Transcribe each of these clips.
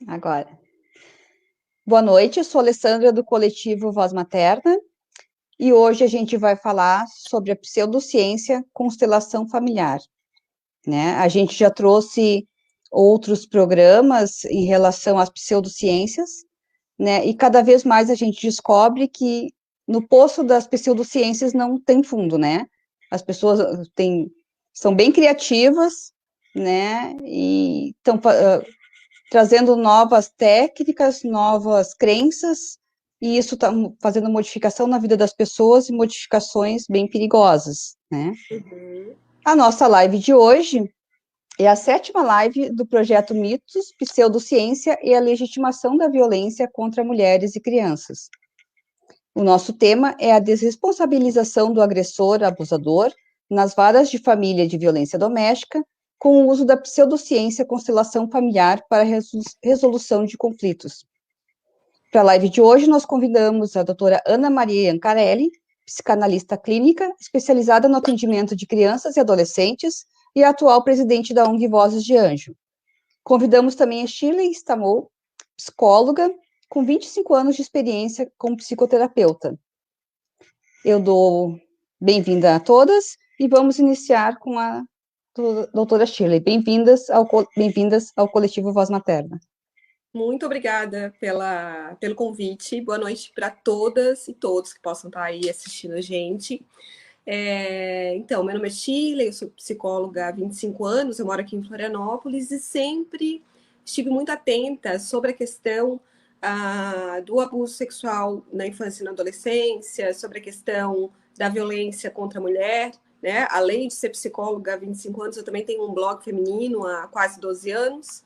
Agora. Boa noite, eu sou Alessandra do coletivo Voz Materna e hoje a gente vai falar sobre a pseudociência constelação familiar, né? A gente já trouxe outros programas em relação às pseudociências, né? E cada vez mais a gente descobre que no poço das pseudociências não tem fundo, né? As pessoas são bem criativas, né? E estão trazendo novas técnicas, novas crenças, e isso está fazendo modificação na vida das pessoas e modificações bem perigosas, né? Uhum. A nossa live de hoje é a 7ª live do projeto Mitos, Pseudociência e a Legitimação da Violência contra Mulheres e Crianças. O nosso tema é a desresponsabilização do agressor, abusador, nas varas de família de violência doméstica, com o uso da pseudociência constelação familiar para a resolução de conflitos. Para a live de hoje, nós convidamos a doutora Ana Maria Ancarelli, psicanalista clínica, especializada no atendimento de crianças e adolescentes e atual presidente da ONG Vozes de Anjo. Convidamos também a Shirley Stamou, psicóloga, com 25 anos de experiência como psicoterapeuta. Eu dou bem-vinda a todas e vamos iniciar com a doutora Shirley. Bem-vindas ao coletivo Voz Materna. Muito obrigada pelo convite. Boa noite para todas e todos que possam estar aí assistindo a gente. Então, meu nome é Shirley, eu sou psicóloga há 25 anos, eu moro aqui em Florianópolis e sempre estive muito atenta sobre a questão do abuso sexual na infância e na adolescência, sobre a questão da violência contra a mulher, né? Além de ser psicóloga há 25 anos, eu também tenho um blog feminino há quase 12 anos.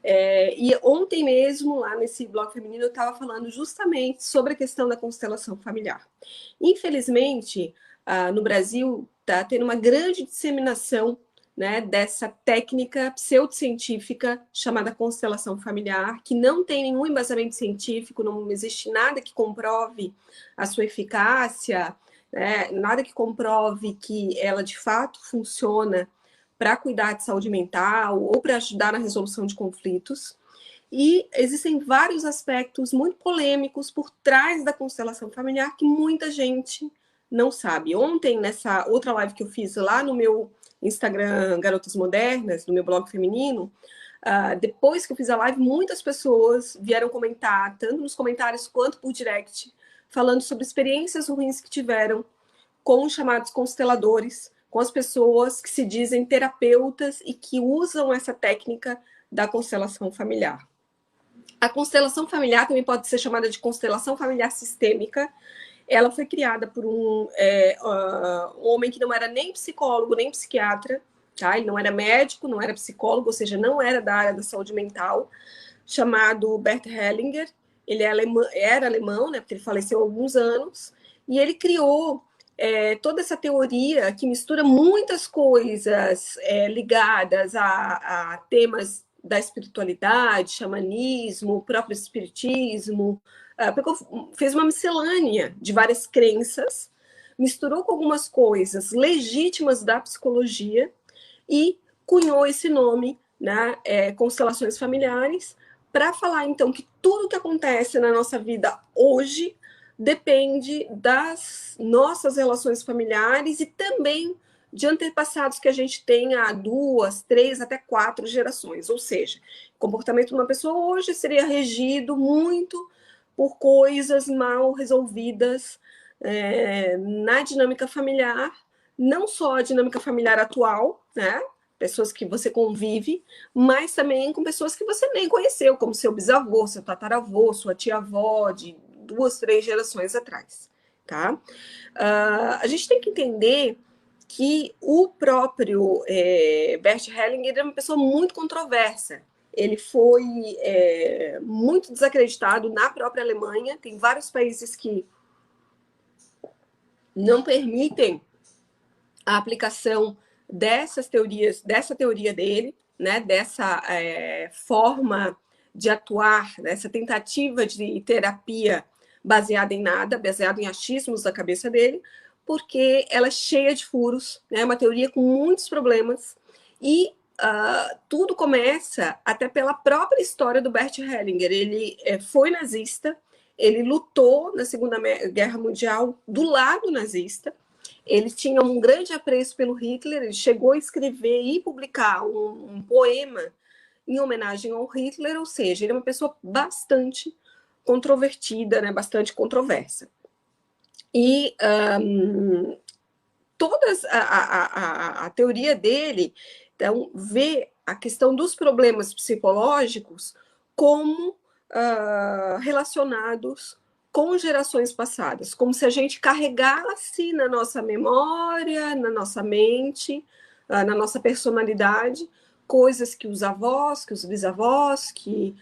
E ontem mesmo, lá nesse blog feminino, eu estava falando justamente sobre a questão da constelação familiar. Infelizmente, no Brasil, está tendo uma grande disseminação, né, dessa técnica pseudocientífica chamada constelação familiar, que não tem nenhum embasamento científico, não existe nada que comprove a sua eficácia, né, nada que comprove que ela de fato funciona para cuidar de saúde mental ou para ajudar na resolução de conflitos. E existem vários aspectos muito polêmicos por trás da constelação familiar que muita gente não sabe. Ontem, nessa outra live que eu fiz lá no meu Instagram Garotas Modernas, no meu blog feminino, depois que eu fiz a live, muitas pessoas vieram comentar, tanto nos comentários quanto por direct, falando sobre experiências ruins que tiveram com os chamados consteladores, com as pessoas que se dizem terapeutas e que usam essa técnica da constelação familiar. A constelação familiar também pode ser chamada de constelação familiar sistêmica. Ela foi criada por um homem que não era nem psicólogo, nem psiquiatra, tá? Ele não era médico, não era psicólogo, ou seja, não era da área da saúde mental, chamado Bert Hellinger. Ele era alemão, né, porque ele faleceu há alguns anos, e ele criou toda essa teoria que mistura muitas coisas ligadas a temas da espiritualidade, xamanismo, o próprio espiritismo, fez uma miscelânea de várias crenças, misturou com algumas coisas legítimas da psicologia e cunhou esse nome, né, constelações familiares, para falar, então, que tudo que acontece na nossa vida hoje depende das nossas relações familiares e também de antepassados que a gente tem há 2, 3, até 4 gerações. Ou seja, o comportamento de uma pessoa hoje seria regido muito por coisas mal resolvidas na dinâmica familiar, não só a dinâmica familiar atual, né? Pessoas que você convive, mas também com pessoas que você nem conheceu, como seu bisavô, seu tataravô, sua tia-avó, de 2, 3 gerações atrás, tá? A gente tem que entender que o próprio Bert Hellinger é uma pessoa muito controversa. Ele foi muito desacreditado na própria Alemanha. Tem vários países que não permitem a aplicação dessas teorias, dessa teoria dele, né, dessa forma de atuar, dessa tentativa de terapia baseada em nada, baseada em achismos da cabeça dele, porque ela é cheia de furos, né, uma teoria com muitos problemas, e tudo começa até pela própria história do Bert Hellinger. Ele foi nazista, ele lutou na Segunda Guerra Mundial do lado nazista, ele tinha um grande apreço pelo Hitler, ele chegou a escrever e publicar um poema em homenagem ao Hitler, ou seja, ele é uma pessoa bastante controvertida, né, bastante controversa. E a teoria dele, então, vê a questão dos problemas psicológicos como relacionados com gerações passadas, como se a gente carregasse na nossa memória, na nossa mente, na nossa personalidade, coisas que os avós, que os bisavós, que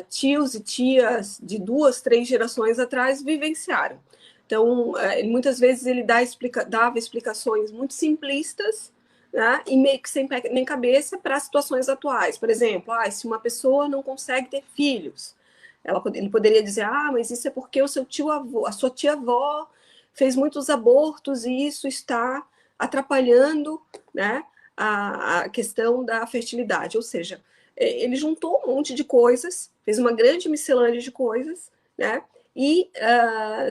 tios e tias de 2, 3 gerações atrás vivenciaram. Então, muitas vezes ele dava explicações muito simplistas, né, e meio que sem pé nem cabeça para situações atuais. Por exemplo, se uma pessoa não consegue ter filhos, ele poderia dizer, mas isso é porque o seu tio-avô, a sua tia-avó fez muitos abortos e isso está atrapalhando, né, a questão da fertilidade. Ou seja, ele juntou um monte de coisas, fez uma grande miscelânea de coisas, né, e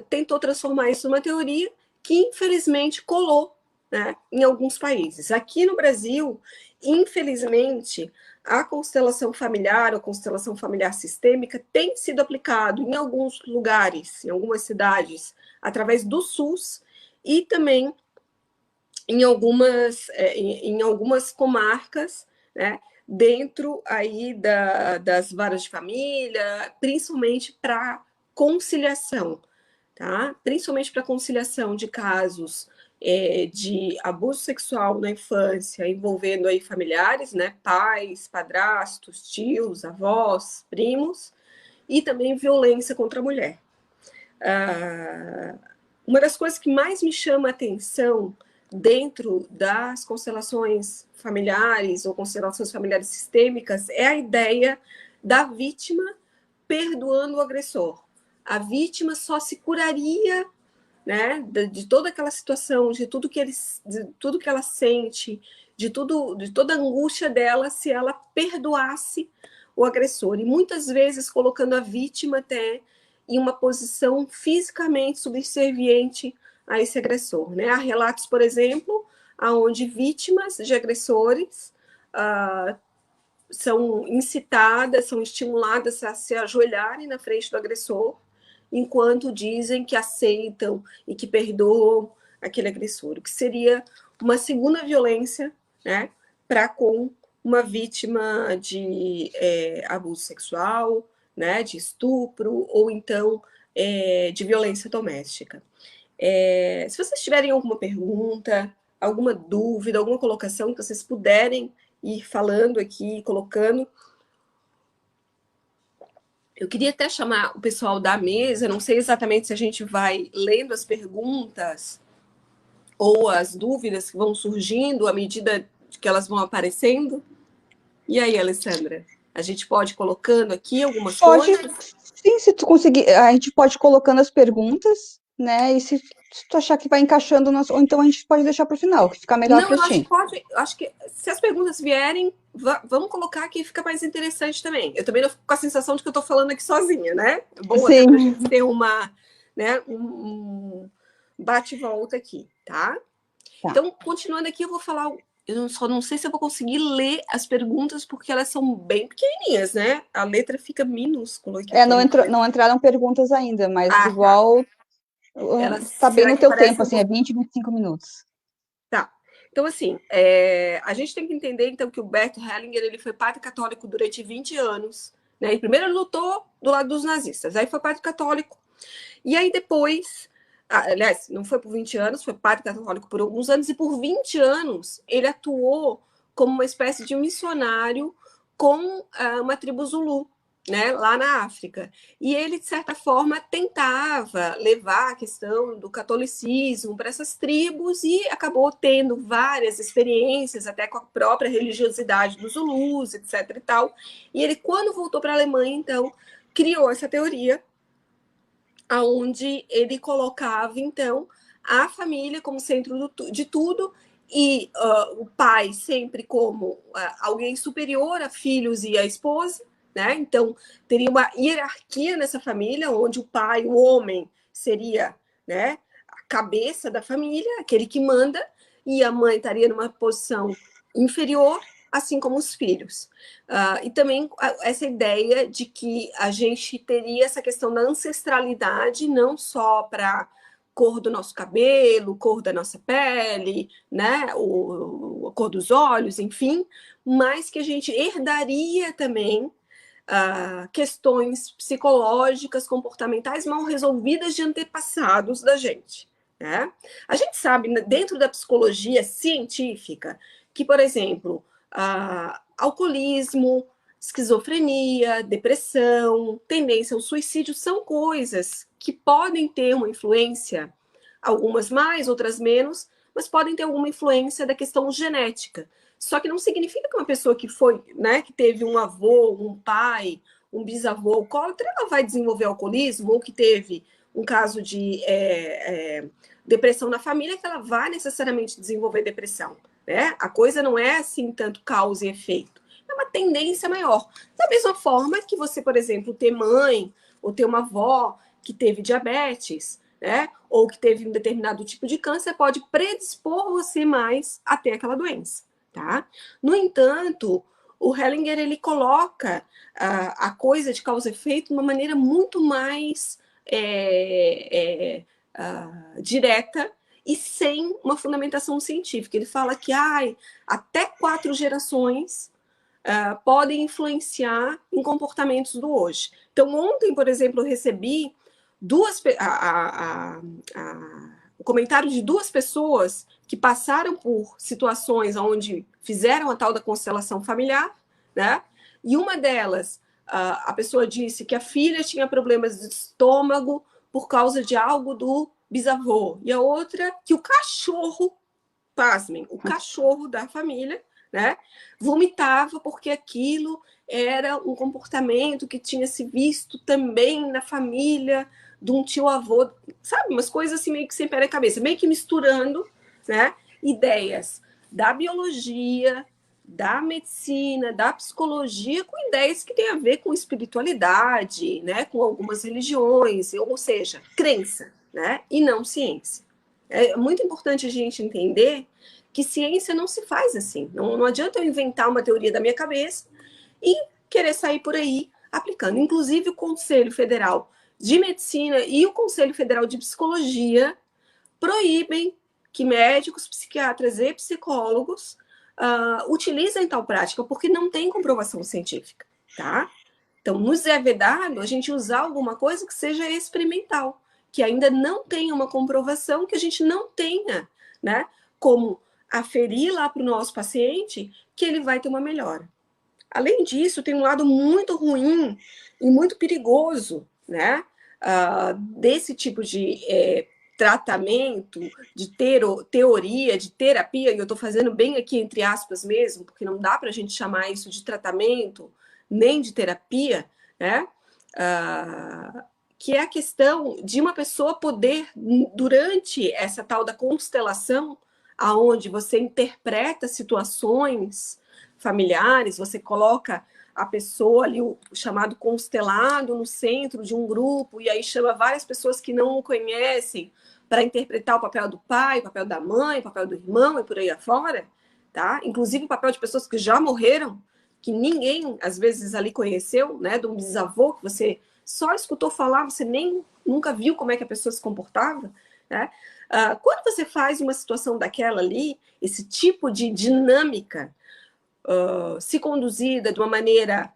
tentou transformar isso numa teoria que, infelizmente, colou, né, em alguns países. Aqui no Brasil, infelizmente, a constelação familiar, ou constelação familiar sistêmica, tem sido aplicado em alguns lugares, em algumas cidades, através do SUS, e também em algumas comarcas, né, dentro aí das varas de família, principalmente para conciliação, tá? Principalmente para conciliação de casos de abuso sexual na infância, envolvendo aí familiares, né? Pais, padrastos, tios, avós, primos, e também violência contra a mulher. Uma das coisas que mais me chama a atenção dentro das constelações familiares ou constelações familiares sistêmicas é a ideia da vítima perdoando o agressor. A vítima só se curaria, né, de toda aquela situação, de tudo que ela sente, de toda a angústia dela, se ela perdoasse o agressor. E muitas vezes colocando a vítima até em uma posição fisicamente subserviente a esse agressor, né? Há relatos, por exemplo, onde vítimas de agressores são incitadas, são estimuladas a se ajoelharem na frente do agressor, enquanto dizem que aceitam e que perdoam aquele agressor, o que seria uma segunda violência, né, para com uma vítima de abuso sexual, né, de estupro, ou então de violência doméstica. Se vocês tiverem alguma pergunta, alguma dúvida, alguma colocação que vocês puderem ir falando aqui, colocando. Eu queria até chamar o pessoal da mesa, não sei exatamente se a gente vai lendo as perguntas ou as dúvidas que vão surgindo à medida que elas vão aparecendo. E aí, Alessandra, a gente pode ir colocando aqui algumas coisas? Sim, se tu conseguir, a gente pode ir colocando as perguntas, né? E se tu achar que vai encaixando, ou então a gente pode deixar para o final, que fica melhor para ti. Acho que se as perguntas vierem, vamos colocar que fica mais interessante também. Eu também não fico com a sensação de que eu estou falando aqui sozinha, né? É bom até para a gente ter um bate-volta aqui, tá? Então, continuando aqui, eu vou falar. Eu só não sei se eu vou conseguir ler as perguntas, porque elas são bem pequenininhas, né? A letra fica minúscula aqui. Não entraram perguntas ainda, mas igual tá bem no teu tempo, assim, é 20, 25 minutos. Tá. Então, assim, a gente tem que entender, então, que o Bert Hellinger, ele foi padre católico durante 20 anos, né? E primeiro ele lutou do lado dos nazistas, aí foi padre católico. E aí depois, aliás, não foi por 20 anos, foi padre católico por alguns anos, e por 20 anos ele atuou como uma espécie de missionário com uma tribo Zulu, né, lá na África. E ele, de certa forma, tentava levar a questão do catolicismo para essas tribos e acabou tendo várias experiências, até com a própria religiosidade dos Zulus, etc. e tal. E ele, quando voltou para a Alemanha, então, criou essa teoria, onde ele colocava, então, a família como centro de tudo e o pai sempre como alguém superior a filhos e a esposa, né? Então, teria uma hierarquia nessa família, onde o pai, o homem, seria, né, a cabeça da família, aquele que manda, e a mãe estaria numa posição inferior, assim como os filhos. E também essa ideia de que a gente teria essa questão da ancestralidade, não só para cor do nosso cabelo, cor da nossa pele, né, a cor dos olhos, enfim, mas que a gente herdaria também questões psicológicas, comportamentais mal resolvidas de antepassados da gente. Né? A gente sabe, dentro da psicologia científica, que, por exemplo, alcoolismo, esquizofrenia, depressão, tendência ao suicídio são coisas que podem ter uma influência, algumas mais, outras menos, mas podem ter alguma influência da questão genética. Só que não significa que uma pessoa que foi, né, que teve um avô, um pai, um bisavô alcoólatra, ela vai desenvolver alcoolismo, ou que teve um caso de depressão na família, que ela vai necessariamente desenvolver depressão. Né? A coisa não é assim tanto causa e efeito. É uma tendência maior. Da mesma forma que você, por exemplo, ter mãe ou ter uma avó que teve diabetes, né? Ou que teve um determinado tipo de câncer, pode predispor você mais a ter aquela doença. Tá? No entanto, o Hellinger ele coloca a coisa de causa e efeito de uma maneira muito mais direta e sem uma fundamentação científica. Ele fala que até 4 gerações podem influenciar em comportamentos do hoje. Então, ontem, por exemplo, eu recebi o comentário de 2 pessoas que passaram por situações onde fizeram a tal da constelação familiar, né? E uma delas, a pessoa disse que a filha tinha problemas de estômago por causa de algo do bisavô. E a outra, que o cachorro, pasmem, o cachorro da família, né, vomitava porque aquilo era um comportamento que tinha se visto também na família de um tio-avô, sabe? Umas coisas assim meio que sem pé na cabeça, meio que misturando, né, ideias da biologia, da medicina, da psicologia, com ideias que têm a ver com espiritualidade, né, com algumas religiões, ou seja, crença, né, e não ciência. É muito importante a gente entender que ciência não se faz assim. Não adianta eu inventar uma teoria da minha cabeça e querer sair por aí aplicando. Inclusive, o Conselho Federal de Medicina e o Conselho Federal de Psicologia proíbem que médicos, psiquiatras e psicólogos utilizem tal prática, porque não tem comprovação científica, tá? Então, nos é vedado a gente usar alguma coisa que seja experimental, que ainda não tenha uma comprovação, que a gente não tenha, né, como aferir lá para o nosso paciente que ele vai ter uma melhora. Além disso, tem um lado muito ruim e muito perigoso, né, desse tipo de tratamento, de teoria, de terapia, e eu estou fazendo bem aqui entre aspas mesmo, porque não dá para a gente chamar isso de tratamento, nem de terapia, né, que é a questão de uma pessoa poder, durante essa tal da constelação, aonde você interpreta situações familiares, você coloca a pessoa ali, o chamado constelado, no centro de um grupo, e aí chama várias pessoas que não o conhecem para interpretar o papel do pai, o papel da mãe, o papel do irmão e por aí afora, tá? Inclusive o papel de pessoas que já morreram, que ninguém, às vezes, ali conheceu, né? De um bisavô que você só escutou falar, você nem nunca viu como é que a pessoa se comportava, né? Quando você faz uma situação daquela ali, esse tipo de dinâmica se conduzida de uma maneira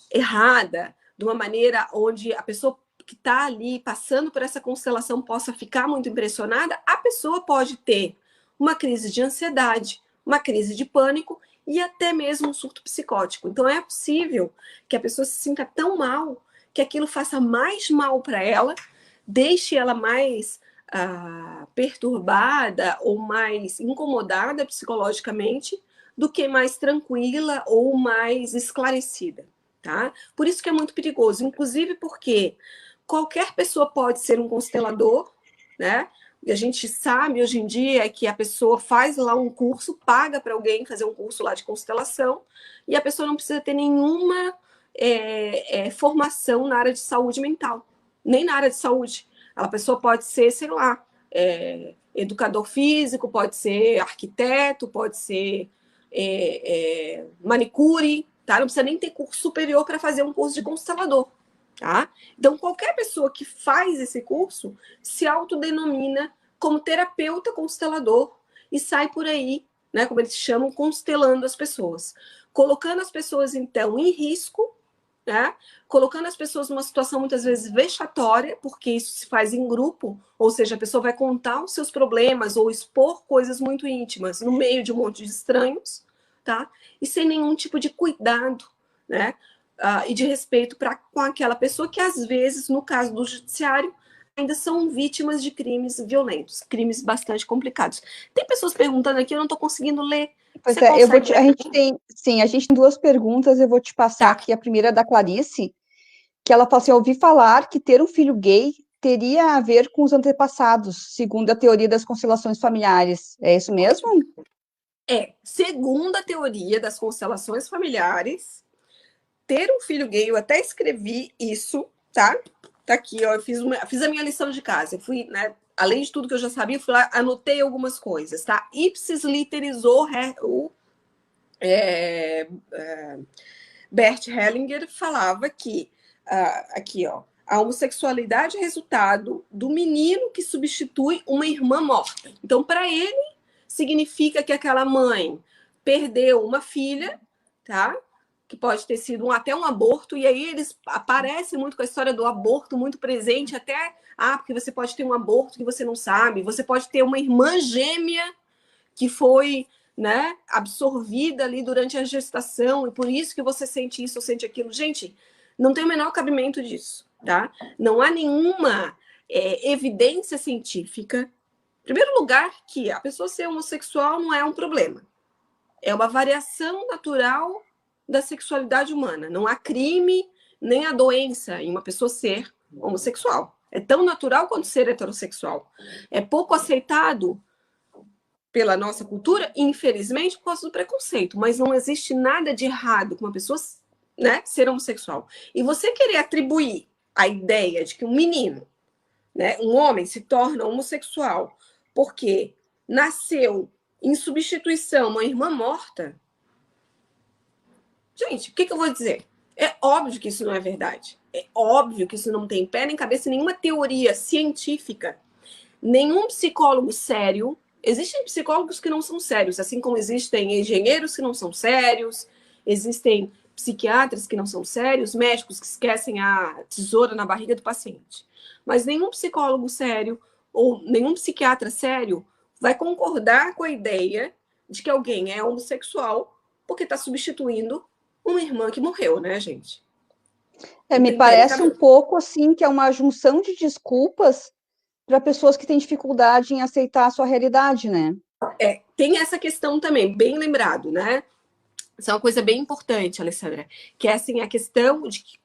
errada, de uma maneira onde a pessoa que está ali passando por essa constelação possa ficar muito impressionada, a pessoa pode ter uma crise de ansiedade, uma crise de pânico e até mesmo um surto psicótico. Então é possível que a pessoa se sinta tão mal que aquilo faça mais mal para ela, deixe ela mais perturbada ou mais incomodada psicologicamente do que mais tranquila ou mais esclarecida, tá? Por isso que é muito perigoso, inclusive porque qualquer pessoa pode ser um constelador, né? e a gente sabe hoje em dia que a pessoa faz lá um curso, paga para alguém fazer um curso lá de constelação, e a pessoa não precisa ter nenhuma formação na área de saúde mental, nem na área de saúde. A pessoa pode ser, sei lá, educador físico, pode ser arquiteto, pode ser manicure, tá? Não precisa nem ter curso superior para fazer um curso de constelador. Tá? Então, qualquer pessoa que faz esse curso se autodenomina como terapeuta constelador e sai por aí, né, como eles chamam, constelando as pessoas. Colocando as pessoas, então, em risco, né, colocando as pessoas numa situação muitas vezes vexatória, porque isso se faz em grupo, ou seja, a pessoa vai contar os seus problemas ou expor coisas muito íntimas no meio de um monte de estranhos, tá? E sem nenhum tipo de cuidado, né? E de respeito com aquela pessoa que, às vezes, no caso do judiciário, ainda são vítimas de crimes violentos, crimes bastante complicados. Tem pessoas perguntando aqui, eu não estou conseguindo ler. Pois Você é, consegue ler? A gente tem duas perguntas, eu vou te passar aqui. A primeira é da Clarice, que ela falou assim: eu ouvi falar que ter um filho gay teria a ver com os antepassados, segundo a teoria das constelações familiares. É isso mesmo? Segundo a teoria das constelações familiares, ter um filho gay, eu até escrevi isso, tá? Tá aqui, ó, eu fiz a minha lição de casa. Eu fui, né, além de tudo que eu já sabia, eu fui lá, anotei algumas coisas, tá? Ipsis literizou o Bert Hellinger falava que, aqui, ó, a homossexualidade é resultado do menino que substitui uma irmã morta. Então, para ele, significa que aquela mãe perdeu uma filha, tá? Que pode ter sido até um aborto, e aí eles aparecem muito com a história do aborto, muito presente, até, porque você pode ter um aborto que você não sabe, você pode ter uma irmã gêmea que foi, né, absorvida ali durante a gestação, e por isso que você sente isso ou sente aquilo. Gente, não tem o menor cabimento disso, tá? Não há nenhuma evidência científica. Em primeiro lugar, que a pessoa ser homossexual não é um problema. É uma variação natural da sexualidade humana. Não há crime nem a doença em uma pessoa ser homossexual. É tão natural quanto ser heterossexual. É pouco aceitado pela nossa cultura, infelizmente, por causa do preconceito. Mas não existe nada de errado com uma pessoa, né, ser homossexual. E você querer atribuir a ideia de que um menino, né, um homem, se torna homossexual porque nasceu em substituição uma irmã morta, gente, o que eu vou dizer? É óbvio que isso não é verdade. É óbvio que isso não tem pé nem cabeça, nenhuma teoria científica. Nenhum psicólogo sério. Existem psicólogos que não são sérios, assim como existem engenheiros que não são sérios, existem psiquiatras que não são sérios, médicos que esquecem a tesoura na barriga do paciente. Mas nenhum psicólogo sério ou nenhum psiquiatra sério vai concordar com a ideia de que alguém é homossexual porque está substituindo uma irmã que morreu, né, gente? Me parece um pouco assim que é uma junção de desculpas para pessoas que têm dificuldade em aceitar a sua realidade, né? Tem essa questão também, bem lembrado, né? Isso é uma coisa bem importante, Alessandra, que é assim, a questão de que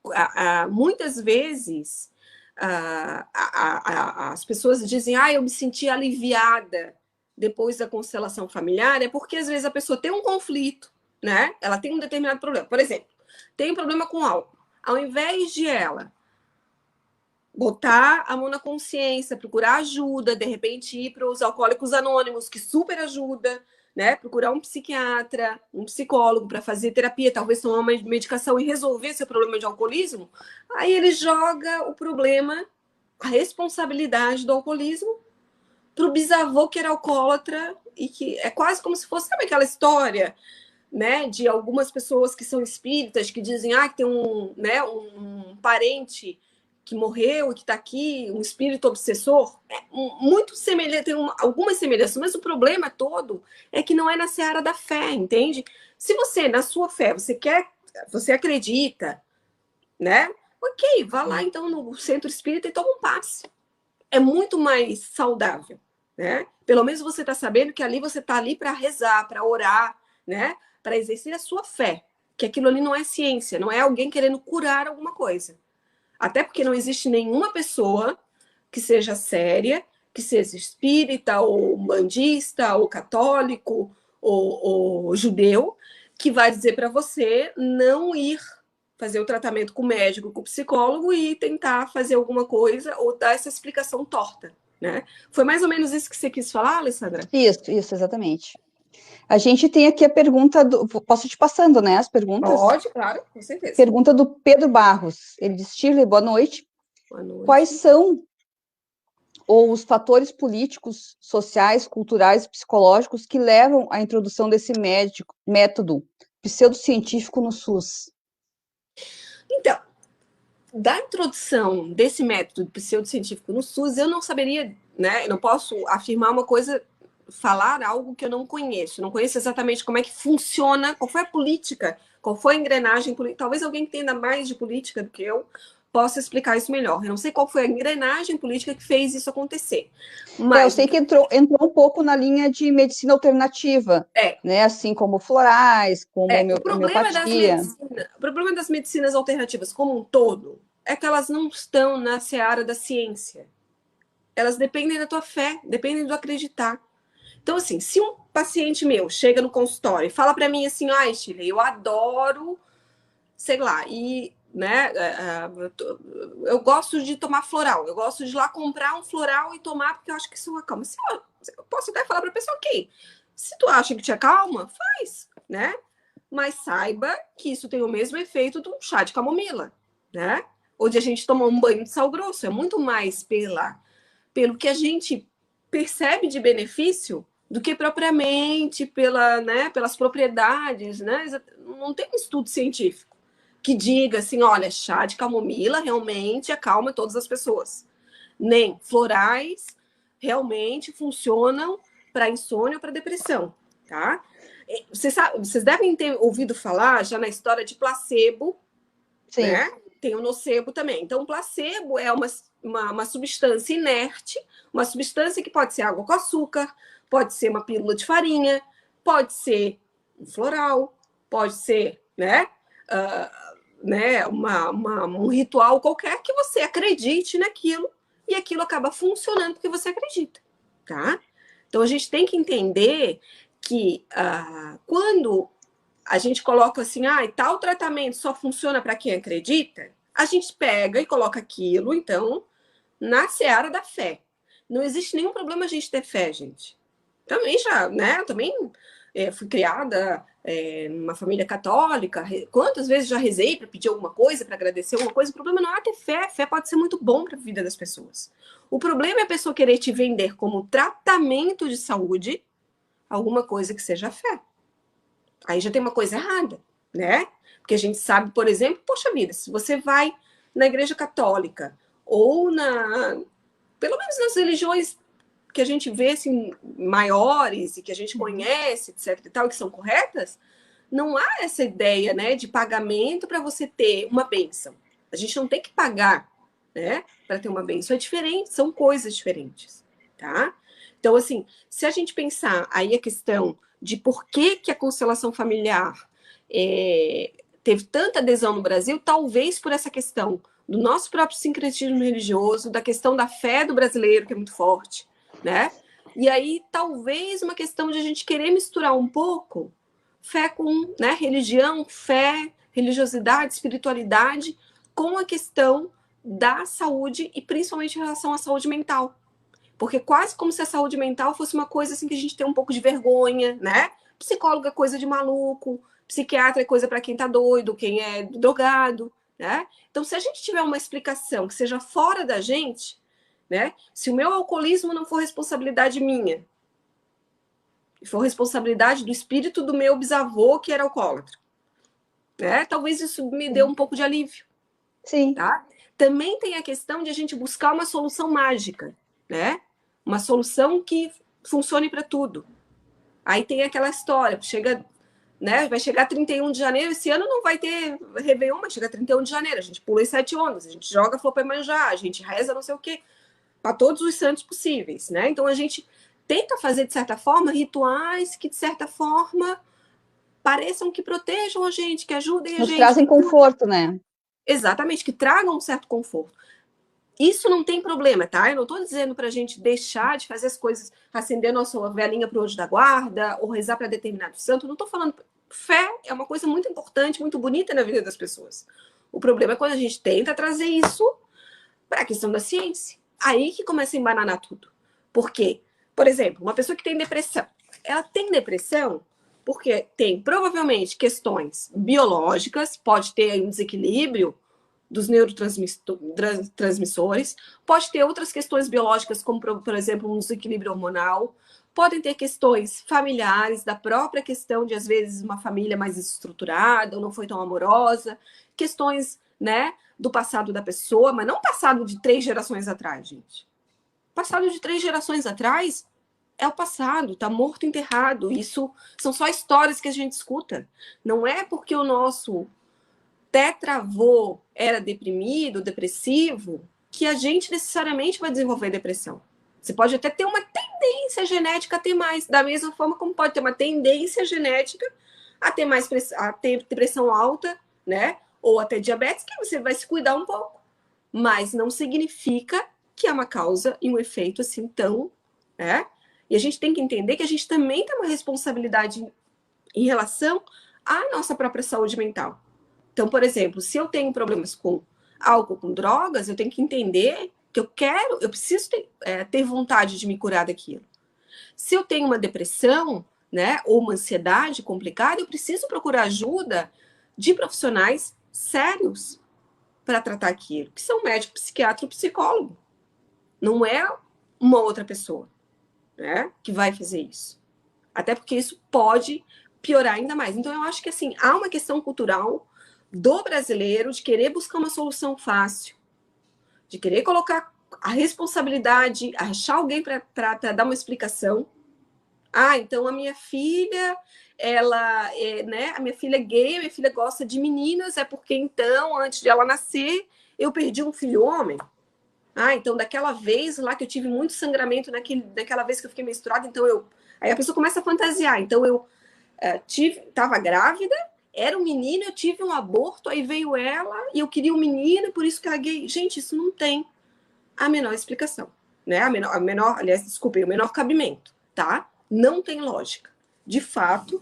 muitas vezes as pessoas dizem, eu me senti aliviada depois da constelação familiar, é porque às vezes a pessoa tem um conflito, né? Ela tem um determinado problema. Por exemplo, tem um problema com álcool. Ao invés de ela botar a mão na consciência, procurar ajuda, de repente ir para os alcoólicos anônimos, que super ajuda, né? Procurar um psiquiatra, um psicólogo para fazer terapia, talvez tomar uma medicação e resolver seu problema de alcoolismo. Aí ele joga o problema, a responsabilidade do alcoolismo para o bisavô que era alcoólatra e que é quase como se fosse, sabe aquela história, né, de algumas pessoas que são espíritas que dizem que tem um parente que morreu e que está aqui, um espírito obsessor, muito semelhante, tem algumas semelhanças, mas o problema todo é que não é na seara da fé, entende? Se você, na sua fé, você acredita, né? Ok, vá lá então no centro espírita e toma um passe. É muito mais saudável, né? Pelo menos você está sabendo que ali você está ali para rezar, para orar, né? Para exercer a sua fé, que aquilo ali não é ciência, não é alguém querendo curar alguma coisa. Até porque não existe nenhuma pessoa que seja séria, que seja espírita, ou bandista, ou católico, ou judeu, que vai dizer para você não ir fazer o tratamento com o médico, com o psicólogo e tentar fazer alguma coisa ou dar essa explicação torta, né? Foi mais ou menos isso que você quis falar, Alessandra? Isso, exatamente. A gente tem aqui a pergunta do... Posso te passando, né, as perguntas? Pode, claro, com certeza. Pergunta do Pedro Barros. Ele diz, Shirley, boa noite. Boa noite. Quais são os fatores políticos, sociais, culturais, psicológicos que levam à introdução desse método pseudocientífico no SUS? Então, da introdução desse método pseudocientífico no SUS, eu não saberia, né? Eu não posso afirmar uma coisa, falar algo que eu não conheço. Não conheço exatamente como é que funciona, qual foi a política, qual foi a engrenagem política. Talvez alguém entenda mais de política do que eu possa explicar isso melhor. Eu não sei qual foi a engrenagem política que fez isso acontecer. Mas eu sei que entrou um pouco na linha de medicina alternativa, né? Assim como florais, como homeopatia. O problema das medicinas alternativas como um todo é que elas não estão na seara da ciência. Elas dependem da tua fé, dependem do acreditar. Então, assim, se um paciente meu chega no consultório e fala para mim assim, ai, Shirley, eu adoro, sei lá, e né, eu gosto de tomar floral, eu gosto de ir lá comprar um floral e tomar porque eu acho que isso acalma. Eu posso até falar para a pessoa, ok, se tu acha que te acalma, faz, né? Mas saiba que isso tem o mesmo efeito do chá de camomila, né? Ou de a gente tomar um banho de sal grosso, é muito mais pelo que a gente percebe de benefício do que propriamente pelas propriedades, né? Não tem um estudo científico que diga assim, olha, chá de camomila realmente acalma todas as pessoas. Nem florais realmente funcionam para insônia ou para depressão, tá? Vocês devem ter ouvido falar já na história de placebo, Sim. Né? Tem o nocebo também. Então, o placebo é uma substância inerte, uma substância que pode ser água com açúcar, pode ser uma pílula de farinha, pode ser um floral, pode ser, um ritual qualquer que você acredite naquilo e aquilo acaba funcionando porque você acredita, tá? Então, a gente tem que entender que quando a gente coloca assim, tal tratamento só funciona para quem acredita, a gente pega e coloca aquilo, então, na seara da fé. Não existe nenhum problema a gente ter fé, gente. Também já, né? Também fui criada numa família católica. Quantas vezes já rezei para pedir alguma coisa, para agradecer alguma coisa? O problema não é ter fé. Fé pode ser muito bom para a vida das pessoas. O problema é a pessoa querer te vender como tratamento de saúde alguma coisa que seja fé. Aí já tem uma coisa errada, né? Porque a gente sabe, por exemplo, poxa vida, se você vai na igreja católica ou pelo menos nas religiões que a gente vê assim, maiores e que a gente conhece, etc e tal, que são corretas, não há essa ideia, né, de pagamento para você ter uma bênção. A gente não tem que pagar, né, para ter uma bênção. É diferente, são coisas diferentes, tá? Então, assim, se a gente pensar aí a questão de por que a constelação familiar teve tanta adesão no Brasil, talvez por essa questão do nosso próprio sincretismo religioso, da questão da fé do brasileiro, que é muito forte, né? E aí, talvez uma questão de a gente querer misturar um pouco fé com, né, religião, fé, religiosidade, espiritualidade, com a questão da saúde e principalmente em relação à saúde mental. Porque quase como se a saúde mental fosse uma coisa assim que a gente tem um pouco de vergonha, né? Psicólogo é coisa de maluco, psiquiatra é coisa para quem tá doido, quem é drogado, né? Então, se a gente tiver uma explicação que seja fora da gente, né? Se o meu alcoolismo não for responsabilidade minha, for responsabilidade do espírito do meu bisavô que era alcoólatra, né? Talvez isso me dê um pouco de alívio. Sim. Tá? Também tem a questão de a gente buscar uma solução mágica, né? Uma solução que funcione para tudo. Aí tem aquela história, chega, né? Vai chegar 31 de janeiro, esse ano não vai ter Réveillon, mas chega 31 de janeiro, a gente pula as 7 ondas, a gente joga flor para manjar, a gente reza não sei o quê, para todos os santos possíveis, né? Então a gente tenta fazer, de certa forma, rituais que, de certa forma, pareçam que protejam a gente, que ajudem a gente. Nos trazem conforto, né? Exatamente, que tragam um certo conforto. Isso não tem problema, tá? Eu não estou dizendo para a gente deixar de fazer as coisas, acender nossa velinha para o anjo da guarda, ou rezar para determinado santo. Não estou falando. Fé é uma coisa muito importante, muito bonita na vida das pessoas. O problema é quando a gente tenta trazer isso para a questão da ciência. Aí que começa a embananar tudo. Por quê? Por exemplo, uma pessoa que tem depressão. Ela tem depressão porque tem provavelmente questões biológicas, pode ter um desequilíbrio dos neurotransmissores, pode ter outras questões biológicas, como, por exemplo, um desequilíbrio hormonal, podem ter questões familiares, da própria questão de, às vezes, uma família mais estruturada, ou não foi tão amorosa, questões, né, do passado da pessoa, mas não passado de 3 gerações atrás, gente. Passado de 3 gerações atrás é o passado, tá morto, enterrado. Isso são só histórias que a gente escuta. Não é porque o nosso tetravô era deprimido, depressivo, que a gente necessariamente vai desenvolver depressão. Você pode até ter uma tendência genética a ter mais, da mesma forma como pode ter uma tendência genética a ter mais a ter pressão alta, né? Ou até diabetes, que você vai se cuidar um pouco. Mas não significa que é uma causa e um efeito assim tão, né? E a gente tem que entender que a gente também tem uma responsabilidade em relação à nossa própria saúde mental. Então, por exemplo, se eu tenho problemas com álcool, com drogas, eu tenho que entender que eu preciso ter vontade de me curar daquilo. Se eu tenho uma depressão, né, ou uma ansiedade complicada, eu preciso procurar ajuda de profissionais sérios para tratar aquilo, que são médico, psiquiatra ou psicólogo. Não é uma outra pessoa, né, que vai fazer isso. Até porque isso pode piorar ainda mais. Então, eu acho que, assim, há uma questão cultural do brasileiro de querer buscar uma solução fácil, de querer colocar a responsabilidade, achar alguém para dar uma explicação. Ah, então a minha filha, ela é, né? A minha filha é gay, a minha filha gosta de meninas, é porque então, antes de ela nascer, eu perdi um filho homem. Ah, então daquela vez lá que eu tive muito sangramento daquela vez que eu fiquei menstruada, então eu. Aí a pessoa começa a fantasiar. Então eu estava grávida, era um menino, eu tive um aborto, aí veio ela e eu queria um menino, por isso que ela é gay. Gente, isso não tem a menor explicação, né? Aliás, desculpem, o menor cabimento, tá? Não tem lógica. De fato,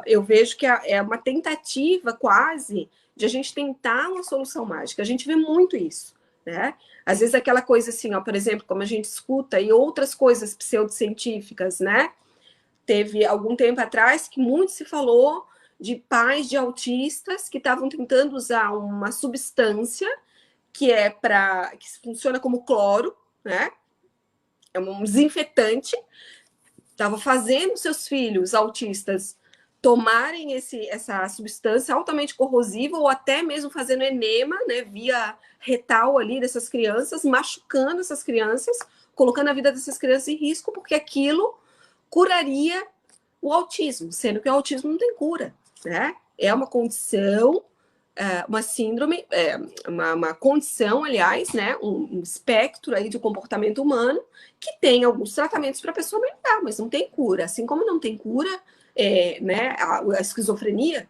eu vejo que é uma tentativa quase de a gente tentar uma solução mágica. A gente vê muito isso, né? Às vezes aquela coisa assim, ó, por exemplo, como a gente escuta e outras coisas pseudocientíficas, né? Teve algum tempo atrás que muito se falou de pais de autistas que estavam tentando usar uma substância que funciona como cloro, né? É um desinfetante. Estava fazendo seus filhos autistas tomarem essa substância altamente corrosiva ou até mesmo fazendo enema, né, via retal ali dessas crianças, machucando essas crianças, colocando a vida dessas crianças em risco, porque aquilo curaria o autismo, sendo que o autismo não tem cura, né? É uma condição, uma síndrome, uma condição, aliás, né? Um espectro aí de comportamento humano que tem alguns tratamentos para a pessoa melhorar, mas não tem cura. Assim como não tem cura, né? A esquizofrenia,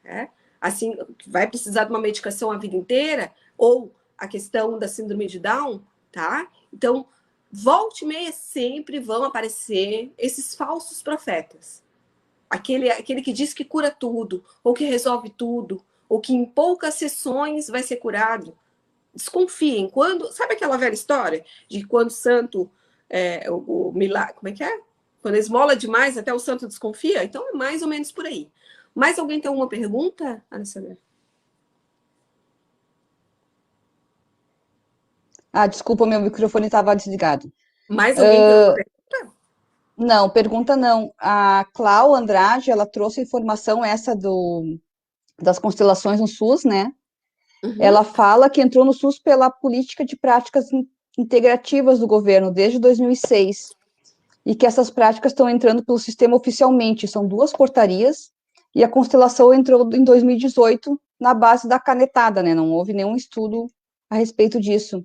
né? Assim, vai precisar de uma medicação a vida inteira, ou a questão da síndrome de Down, tá? Então, volta e meia sempre vão aparecer esses falsos profetas. Aquele que diz que cura tudo, ou que resolve tudo, ou que em poucas sessões vai ser curado. Desconfiem. Sabe aquela velha história de quando o santo, o milagre, como é que é? Quando esmola demais, até o santo desconfia? Então é mais ou menos por aí. Mais alguém tem alguma pergunta, Alessandra? Ah, desculpa, meu microfone estava desligado. Mais alguém tem alguma pergunta? Não, pergunta não. A Clau Andrade, ela trouxe informação essa das constelações no SUS, né? Uhum. Ela fala que entrou no SUS pela política de práticas integrativas do governo desde 2006 e que essas práticas estão entrando pelo sistema oficialmente. São 2 portarias e a constelação entrou em 2018 na base da canetada, né? Não houve nenhum estudo a respeito disso.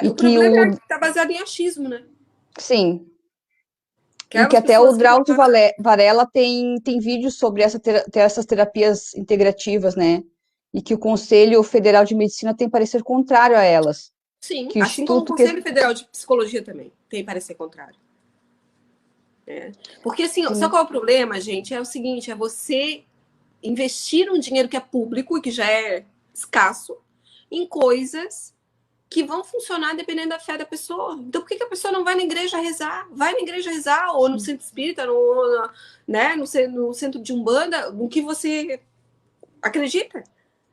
E O que problema é que está baseado em achismo, né? sim, e que Aquelas até o pessoas que vão Drauzio lá. Varela tem vídeos sobre essas terapias integrativas, né? e que o Conselho Federal de Medicina tem parecer contrário a elas. Sim, que o assim como o Instituto Conselho Federal de Psicologia também tem parecer contrário. Porque assim, Sim. só qual é o problema, gente? É o seguinte, é você investir um dinheiro que é público e que já é escasso em coisas que vão funcionar dependendo da fé da pessoa. Então, por que a pessoa não vai na igreja rezar? Vai na igreja rezar, ou no centro espírita, né, no centro de Umbanda, no que você acredita,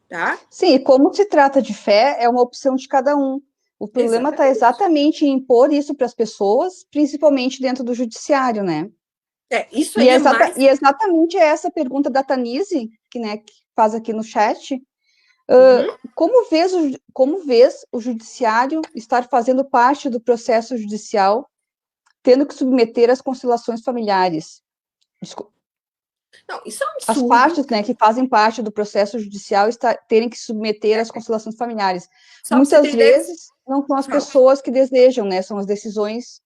tá? Sim, e como se trata de fé, é uma opção de cada um. O problema está exatamente em impor isso para as pessoas, principalmente dentro do judiciário, né? Isso aí é mais... E exatamente essa pergunta da Tanise, que faz aqui no chat, como vês o judiciário estar fazendo parte do processo judicial, tendo que submeter as conciliações familiares? Não, isso é um As absurdo. partes, né, que fazem parte do processo judicial terem que submeter às conciliações familiares. Só pra você Muitas ter ideia... vezes não são as pessoas que desejam, né? São as decisões.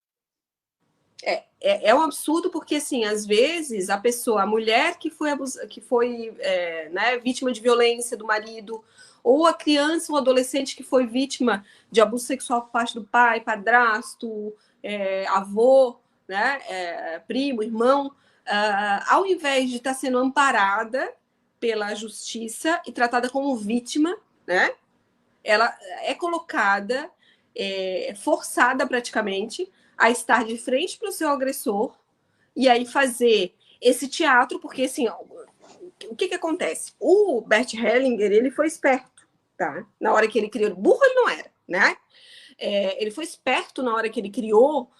É um absurdo porque, assim, às vezes a pessoa, a mulher que foi né, vítima de violência do marido, ou a criança ou adolescente que foi vítima de abuso sexual por parte do pai, padrasto, avô, né, primo, irmão, ao invés de estar sendo amparada pela justiça e tratada como vítima, né, ela é colocada, forçada praticamente, a estar de frente para o seu agressor e aí fazer esse teatro, porque assim, ó, o que acontece? O Bert Hellinger, ele foi esperto, tá? Na hora que ele criou, burro ele não era, né? Ele foi esperto na hora que ele criou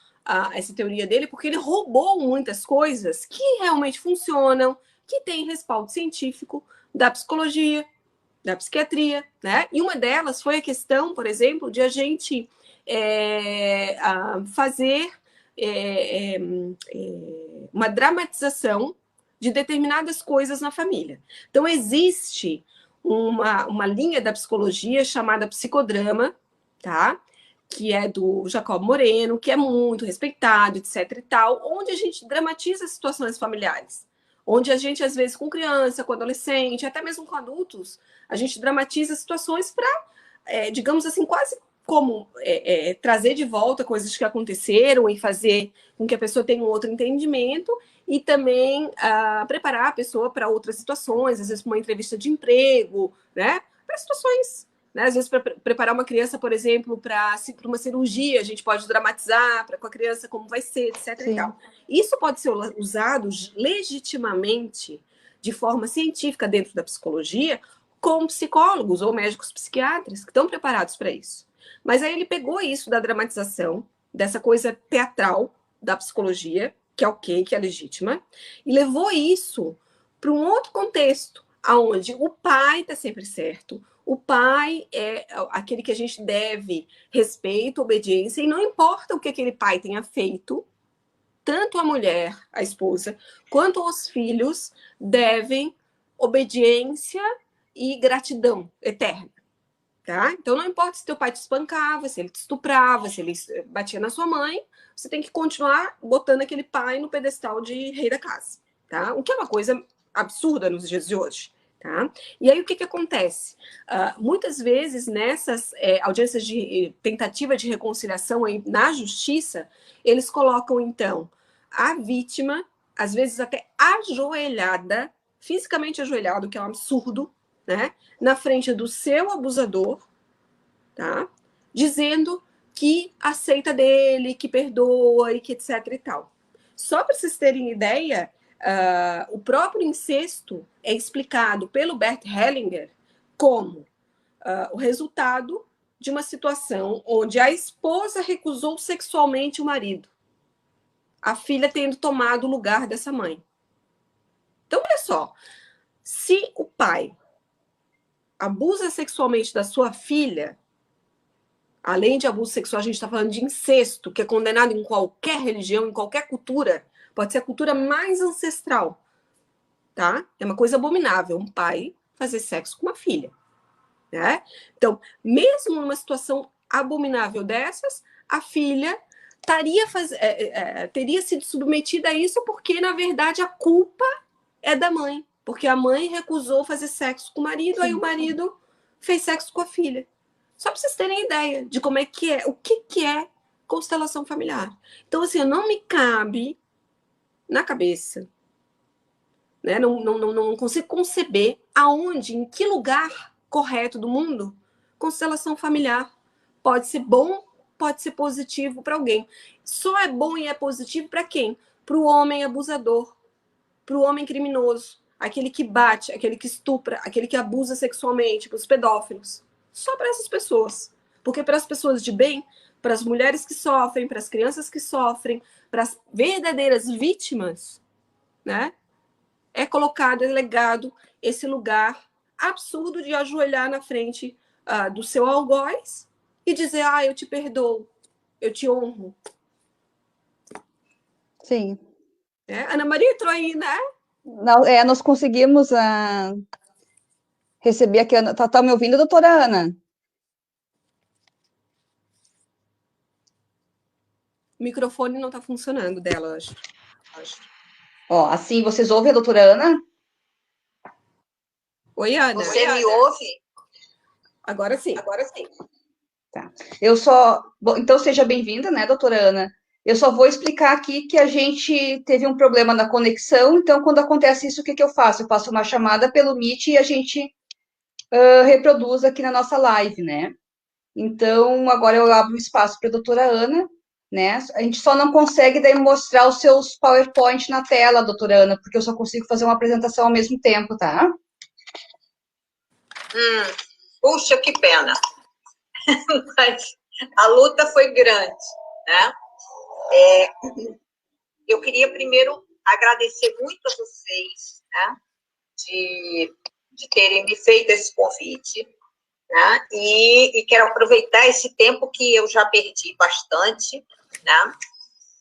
essa teoria dele, porque ele roubou muitas coisas que realmente funcionam, que têm respaldo científico da psicologia, da psiquiatria, né? E uma delas foi a questão, por exemplo, de a gente fazer uma dramatização de determinadas coisas na família. Então, existe uma linha da psicologia chamada psicodrama, tá? Que é do Jacob Moreno, que é muito respeitado, etc e tal, onde a gente dramatiza situações familiares. Onde a gente, às vezes, com criança, com adolescente, até mesmo com adultos, a gente dramatiza situações para, digamos assim, quase como trazer de volta coisas que aconteceram e fazer com que a pessoa tenha um outro entendimento e também preparar a pessoa para outras situações, às vezes para uma entrevista de emprego, né? Para situações, né? Às vezes para preparar uma criança, por exemplo, para uma cirurgia, a gente pode dramatizar para com a criança como vai ser, etc. E tal. Isso pode ser usado legitimamente de forma científica dentro da psicologia com psicólogos ou médicos psiquiatras que estão preparados para isso. Mas aí ele pegou isso da dramatização, dessa coisa teatral da psicologia, que é ok, que é legítima, e levou isso para um outro contexto, onde o pai está sempre certo, o pai é aquele que a gente deve respeito, obediência, e não importa o que aquele pai tenha feito, tanto a mulher, a esposa, quanto os filhos devem obediência e gratidão eterna. Tá? Então, não importa se teu pai te espancava, se ele te estuprava, se ele batia na sua mãe, você tem que continuar botando aquele pai no pedestal de rei da casa. Tá? O que é uma coisa absurda nos dias de hoje. Tá? E aí, o que acontece? Muitas vezes, nessas audiências de tentativa de reconciliação aí, na justiça, eles colocam, então, a vítima, às vezes até ajoelhada, fisicamente ajoelhada, o que é um absurdo, né? Na frente do seu abusador, tá? Dizendo que aceita dele, que perdoa e que etc e tal. Só para vocês terem ideia, o próprio incesto é explicado pelo Bert Hellinger como o resultado de uma situação onde a esposa recusou sexualmente o marido, a filha tendo tomado o lugar dessa mãe. Então, olha só, se o pai abusa sexualmente da sua filha, além de abuso sexual, a gente está falando de incesto, que é condenado em qualquer religião, em qualquer cultura, pode ser a cultura mais ancestral, tá? É uma coisa abominável um pai fazer sexo com uma filha, né? Então, mesmo numa situação abominável dessas, a filha teria sido submetida a isso porque, na verdade, a culpa é da mãe. porque a mãe recusou fazer sexo com o marido, aí o marido fez sexo com a filha. Só para vocês terem ideia de como é que é, o que é constelação familiar. Então, assim, não me cabe na cabeça, né? Não consigo conceber aonde, em que lugar correto do mundo, constelação familiar pode ser bom, pode ser positivo para alguém. Só é bom e é positivo para quem? Para o homem abusador, para o homem criminoso, aquele que bate, aquele que estupra, aquele que abusa sexualmente, para os pedófilos. Só para essas pessoas. Porque para as pessoas de bem, para as mulheres que sofrem, para as crianças que sofrem, para as verdadeiras vítimas, né? É colocado, é legado esse lugar absurdo de ajoelhar na frente do seu algoz e dizer, eu te perdoo, eu te honro. Sim. Ana Maria entrou aí, né? Nós conseguimos receber aqui, tá me ouvindo, doutora Ana? O microfone não está funcionando dela, acho. Ó, assim, vocês ouvem a doutora Ana? Oi, Ana. Você me ouve? Agora sim. Tá. Então, seja bem-vinda, né, doutora Ana? Eu só vou explicar aqui que a gente teve um problema na conexão, então, quando acontece isso, o que eu faço? Eu faço uma chamada pelo Meet e a gente reproduz aqui na nossa live, né? Então, agora eu abro um espaço para a doutora Ana, né? A gente só não consegue daí mostrar os seus PowerPoint na tela, doutora Ana, porque eu só consigo fazer uma apresentação ao mesmo tempo, tá? Puxa, que pena. Mas a luta foi grande, né? Eu queria primeiro agradecer muito a vocês, né? De terem me feito esse convite, né? E quero aproveitar esse tempo que eu já perdi bastante, né?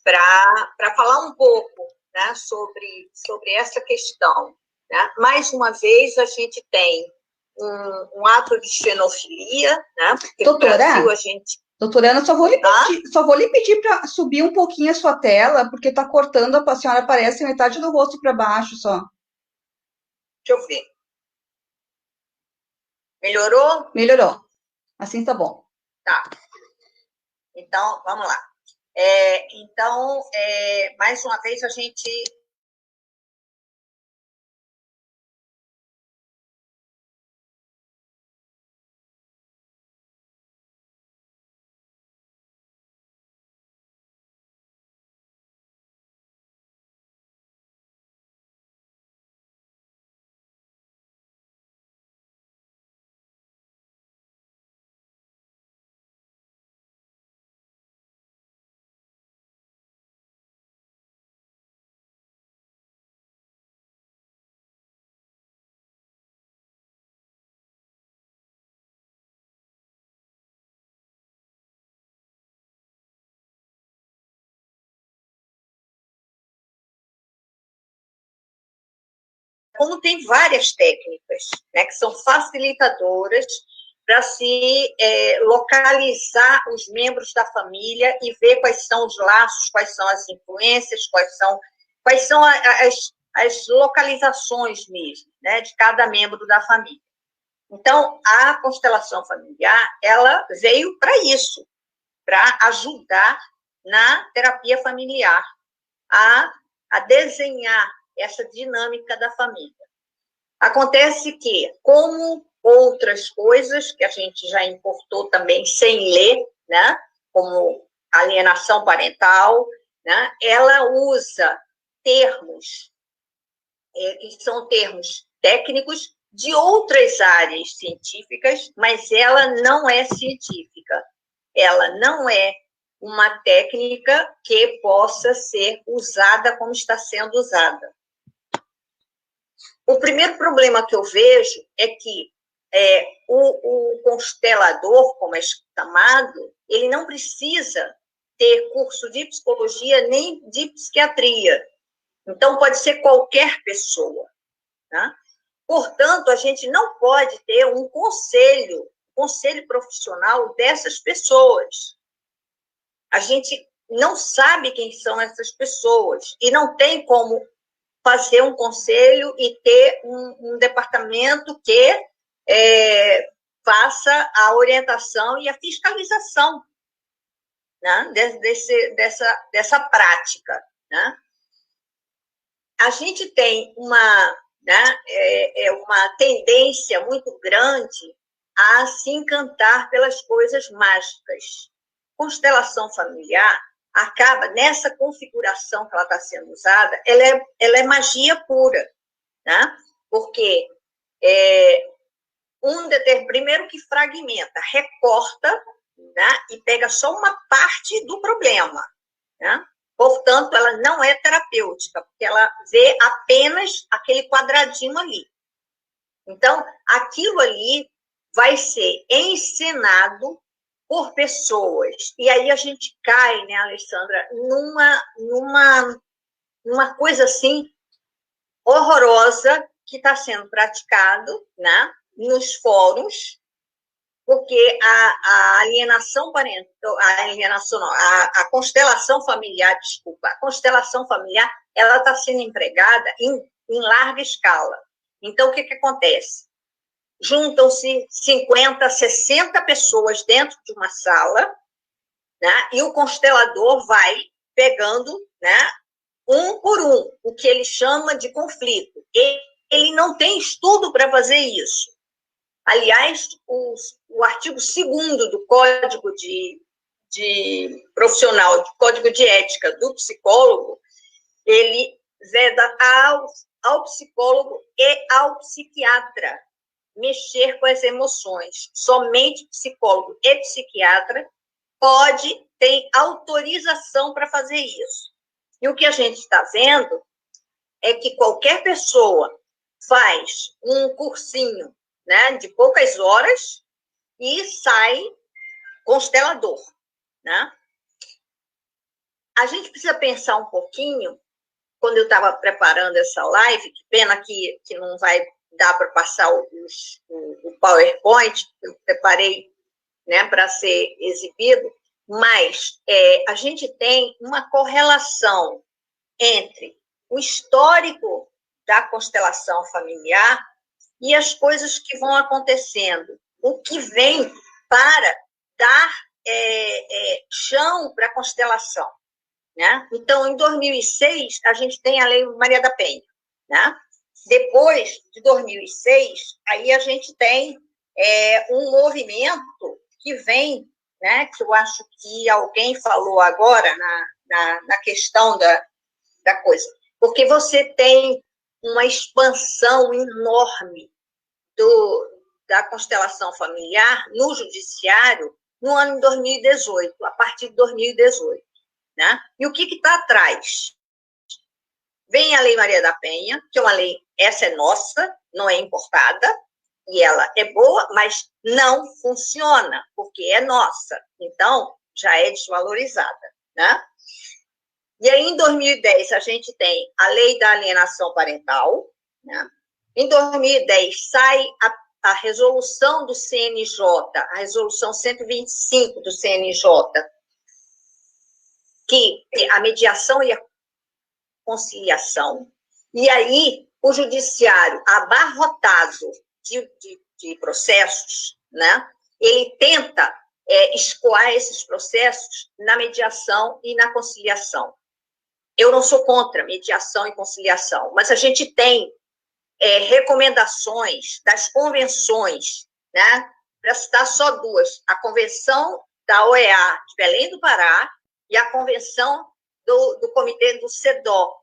Para falar um pouco, né? sobre essa questão, né? Mais uma vez, a gente tem um ato de xenofilia, né? Porque doutora, no Brasil a gente... Doutora Ana, só vou lhe pedir para subir um pouquinho a sua tela, porque está cortando, a senhora aparece metade do rosto para baixo só. Deixa eu ver. Melhorou? Melhorou. Assim tá bom. Tá. Então, vamos lá. Mais uma vez, a gente... Como tem várias técnicas, né, que são facilitadoras para se localizar os membros da família e ver quais são os laços, quais são as influências, quais são as localizações mesmo, né, de cada membro da família. Então, a constelação familiar, ela veio para isso, para ajudar na terapia familiar a desenhar essa dinâmica da família. Acontece que, como outras coisas que a gente já importou também sem ler, né, como alienação parental, né, ela usa termos que são termos técnicos de outras áreas científicas, mas ela não é científica. Ela não é uma técnica que possa ser usada como está sendo usada. O primeiro problema que eu vejo é que o constelador, como é chamado, ele não precisa ter curso de psicologia nem de psiquiatria. Então, pode ser qualquer pessoa. Tá? Portanto, a gente não pode ter um conselho profissional dessas pessoas. A gente não sabe quem são essas pessoas e não tem como fazer um conselho e ter um departamento que faça a orientação e a fiscalização, né, dessa prática, né? A gente tem uma tendência muito grande a se encantar pelas coisas mágicas. Constelação familiar acaba, nessa configuração que ela está sendo usada, ela é magia pura, né? Porque primeiro que fragmenta, recorta, né? E pega só uma parte do problema, né? Portanto, ela não é terapêutica, porque ela vê apenas aquele quadradinho ali. Então, aquilo ali vai ser encenado por pessoas. E aí a gente cai, né, Alessandra, numa coisa assim horrorosa que está sendo praticado, né, nos fóruns, porque a alienação parental, a constelação familiar, desculpa, a constelação familiar, ela está sendo empregada em larga escala. Então, o que acontece? Juntam-se 50, 60 pessoas dentro de uma sala, né, e o constelador vai pegando, né, um por um, o que ele chama de conflito. Ele não tem estudo para fazer isso. Aliás, o artigo 2º do Código de Profissional, do Código de Ética do psicólogo, ele veda ao psicólogo e ao psiquiatra mexer com as emoções. Somente psicólogo e psiquiatra tem autorização para fazer isso. E o que a gente está vendo é que qualquer pessoa faz um cursinho, né, de poucas horas e sai constelador, né? A gente precisa pensar um pouquinho, quando eu estava preparando essa live, que pena que não vai dar para passar o PowerPoint, que eu preparei, né, para ser exibido, mas a gente tem uma correlação entre o histórico da constelação familiar e as coisas que vão acontecendo, o que vem para dar chão para a constelação, né? Então, em 2006, a gente tem a Lei Maria da Penha, né? Depois de 2006, aí a gente tem um movimento que vem, né, que eu acho que alguém falou agora na questão da coisa, porque você tem uma expansão enorme da constelação familiar no judiciário no ano de 2018, a partir de 2018, né? E o que está atrás? Vem a Lei Maria da Penha, que é uma lei, essa é nossa, não é importada, e ela é boa, mas não funciona, porque é nossa, então já é desvalorizada, né? E aí, em 2010, a gente tem a Lei da Alienação Parental, né? Em 2010, sai a resolução do CNJ, a resolução 125 do CNJ, que é a mediação e a conciliação, e aí o judiciário, abarrotado de processos, né, ele tenta escoar esses processos na mediação e na conciliação. Eu não sou contra mediação e conciliação, mas a gente tem recomendações das convenções, né, para citar só duas, a Convenção da OEA de Belém do Pará e a Convenção do Comitê do CEDAW,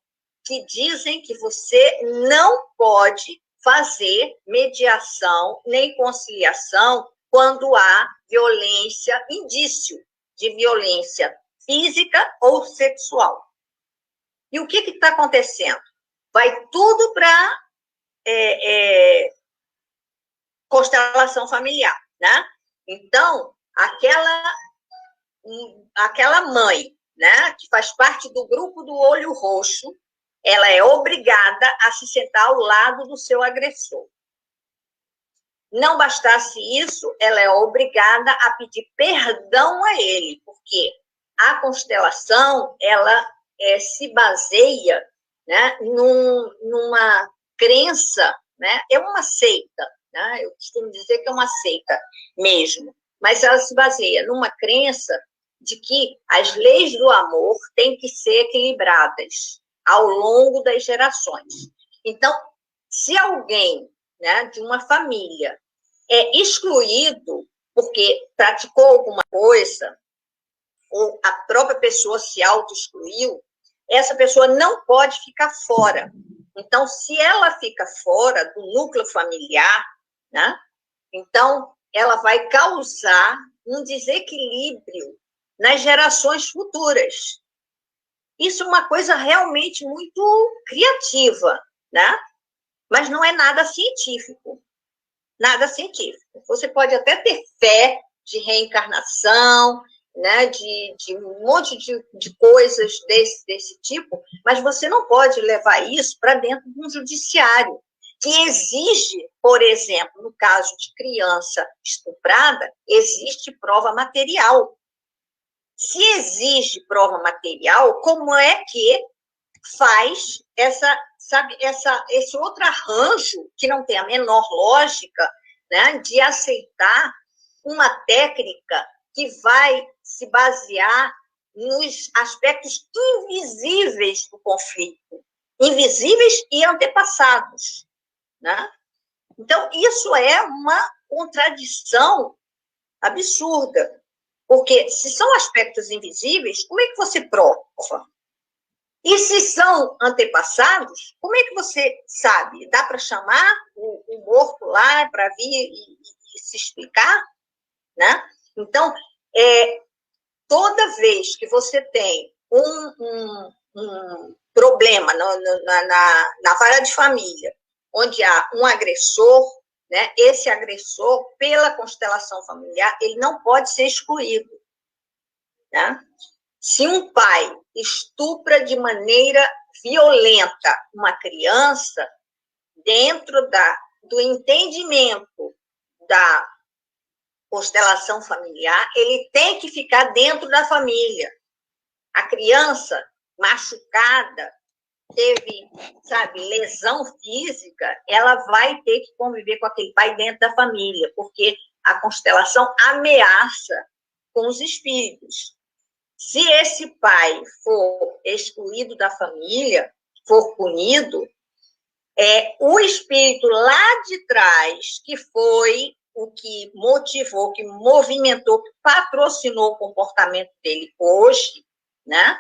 que dizem que você não pode fazer mediação nem conciliação quando há violência, indício de violência física ou sexual. E o que está acontecendo? Vai tudo para constelação familiar, né? Então, aquela mãe, né, que faz parte do grupo do olho roxo, ela é obrigada a se sentar ao lado do seu agressor. Não bastasse isso, ela é obrigada a pedir perdão a ele, porque a constelação, ela se baseia né, numa crença, né, é uma seita, né, eu costumo dizer que é uma seita mesmo, mas ela se baseia numa crença de que as leis do amor têm que ser equilibradas ao longo das gerações. Então, se alguém, né, de uma família é excluído porque praticou alguma coisa, ou a própria pessoa se auto-excluiu, essa pessoa não pode ficar fora. Então, se ela fica fora do núcleo familiar, né, então ela vai causar um desequilíbrio nas gerações futuras. Isso é uma coisa realmente muito criativa, né? Mas não é nada científico. Nada científico. Você pode até ter fé de reencarnação, né, de um monte de coisas desse tipo, mas você não pode levar isso para dentro de um judiciário, que exige, por exemplo, no caso de criança estuprada, existe prova material. Se exige prova material, como é que faz esse outro arranjo, que não tem a menor lógica, né, de aceitar uma técnica que vai se basear nos aspectos invisíveis do conflito, invisíveis e antepassados, né? Então, isso é uma contradição absurda, porque se são aspectos invisíveis, como é que você prova? E se são antepassados, como é que você sabe? Dá para chamar o morto lá para vir e se explicar? Né? Então, toda vez que você tem um problema na vara de família, onde há um agressor, né, esse agressor, pela constelação familiar, ele não pode ser excluído. Né? Se um pai estupra de maneira violenta uma criança, dentro do entendimento da constelação familiar, ele tem que ficar dentro da família. A criança machucada, teve, lesão física, ela vai ter que conviver com aquele pai dentro da família, porque a constelação ameaça com os espíritos. Se esse pai for excluído da família, for punido, o espírito lá de trás, que foi o que motivou, que movimentou, que patrocinou o comportamento dele hoje, né?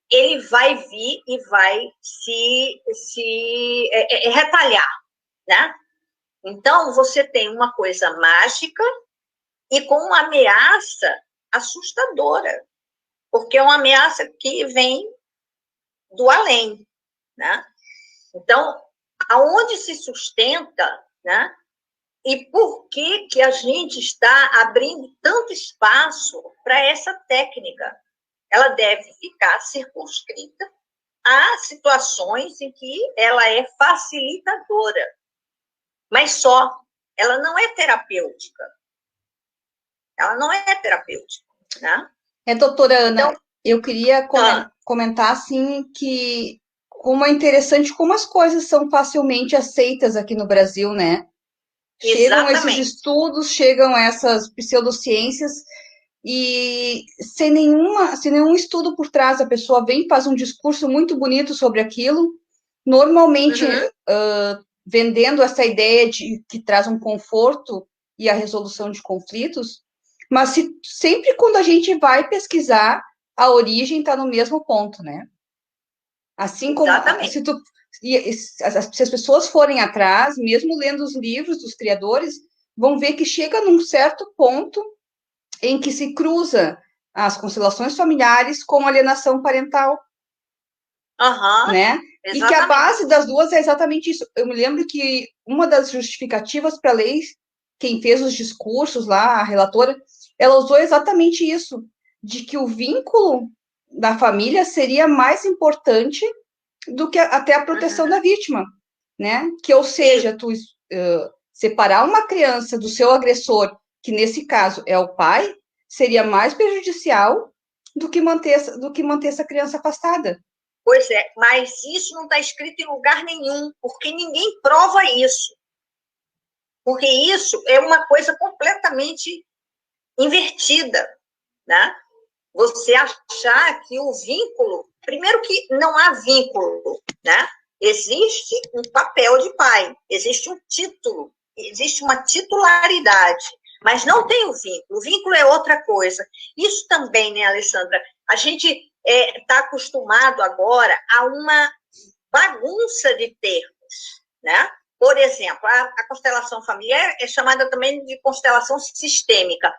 Ele vai vir e vai se retalhar, né? Então, você tem uma coisa mágica e com uma ameaça assustadora, porque é uma ameaça que vem do além, né? Então, aonde se sustenta, né? E por que a gente está abrindo tanto espaço para essa técnica? Ela deve ficar circunscrita a situações em que ela é facilitadora, mas só. Ela não é terapêutica. Ela não é terapêutica, né? Doutora Ana, então, eu queria comentar, assim, que como é interessante como as coisas são facilmente aceitas aqui no Brasil, né? Chegam esses estudos, chegam essas pseudociências e sem nenhum estudo por trás, a pessoa vem, faz um discurso muito bonito sobre aquilo, normalmente vendendo essa ideia de que traz um conforto e a resolução de conflitos, mas sempre quando a gente vai pesquisar, a origem está no mesmo ponto, né? Assim como se as pessoas forem atrás, mesmo lendo os livros dos criadores, vão ver que chega num certo ponto em que se cruza as constelações familiares com alienação parental. Né? Exatamente. E que a base das duas é exatamente isso. Eu me lembro que uma das justificativas para a lei, quem fez os discursos lá, a relatora, ela usou exatamente isso, de que o vínculo da família seria mais importante do que até a proteção da vítima, né? Que, ou seja, tu separar uma criança do seu agressor, que nesse caso é o pai, seria mais prejudicial do que manter essa criança afastada. Pois é, mas isso não está escrito em lugar nenhum, porque ninguém prova isso. Porque isso é uma coisa completamente invertida, né? Você achar que o vínculo... Primeiro que não há vínculo, né? Existe um papel de pai, existe um título, existe uma titularidade, mas não tem o vínculo. O vínculo é outra coisa. Isso também, né, Alessandra? A gente está acostumado agora a uma bagunça de termos, né? Por exemplo, a constelação familiar é chamada também de constelação sistêmica.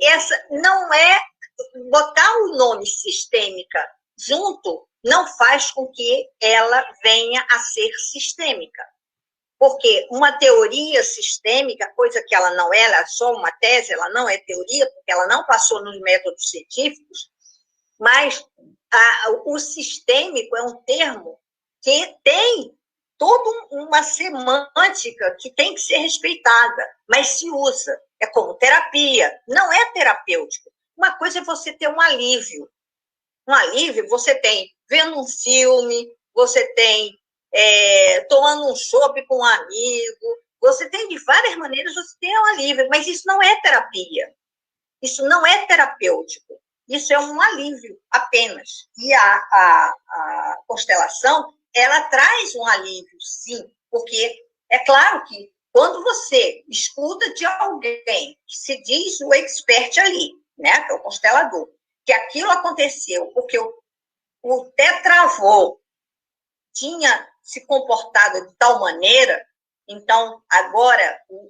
Essa não é... Botar o nome sistêmica junto não faz com que ela venha a ser sistêmica. Porque uma teoria sistêmica, coisa que ela não é, ela é só uma tese, ela não é teoria, porque ela não passou nos métodos científicos, mas o sistêmico é um termo que tem toda uma semântica que tem que ser respeitada, mas se usa. É como terapia, não é terapêutico. Uma coisa é você ter um alívio. Um alívio você tem vendo um filme, você tem tomando um chopp com um amigo, você tem de várias maneiras, você tem um alívio, mas isso não é terapia. Isso não é terapêutico. Isso é um alívio apenas. E a constelação, ela traz um alívio, sim, porque é claro que quando você escuta de alguém que se diz o expert ali, né, que é o constelador, que aquilo aconteceu porque o tetravô tinha se comportado de tal maneira, então agora o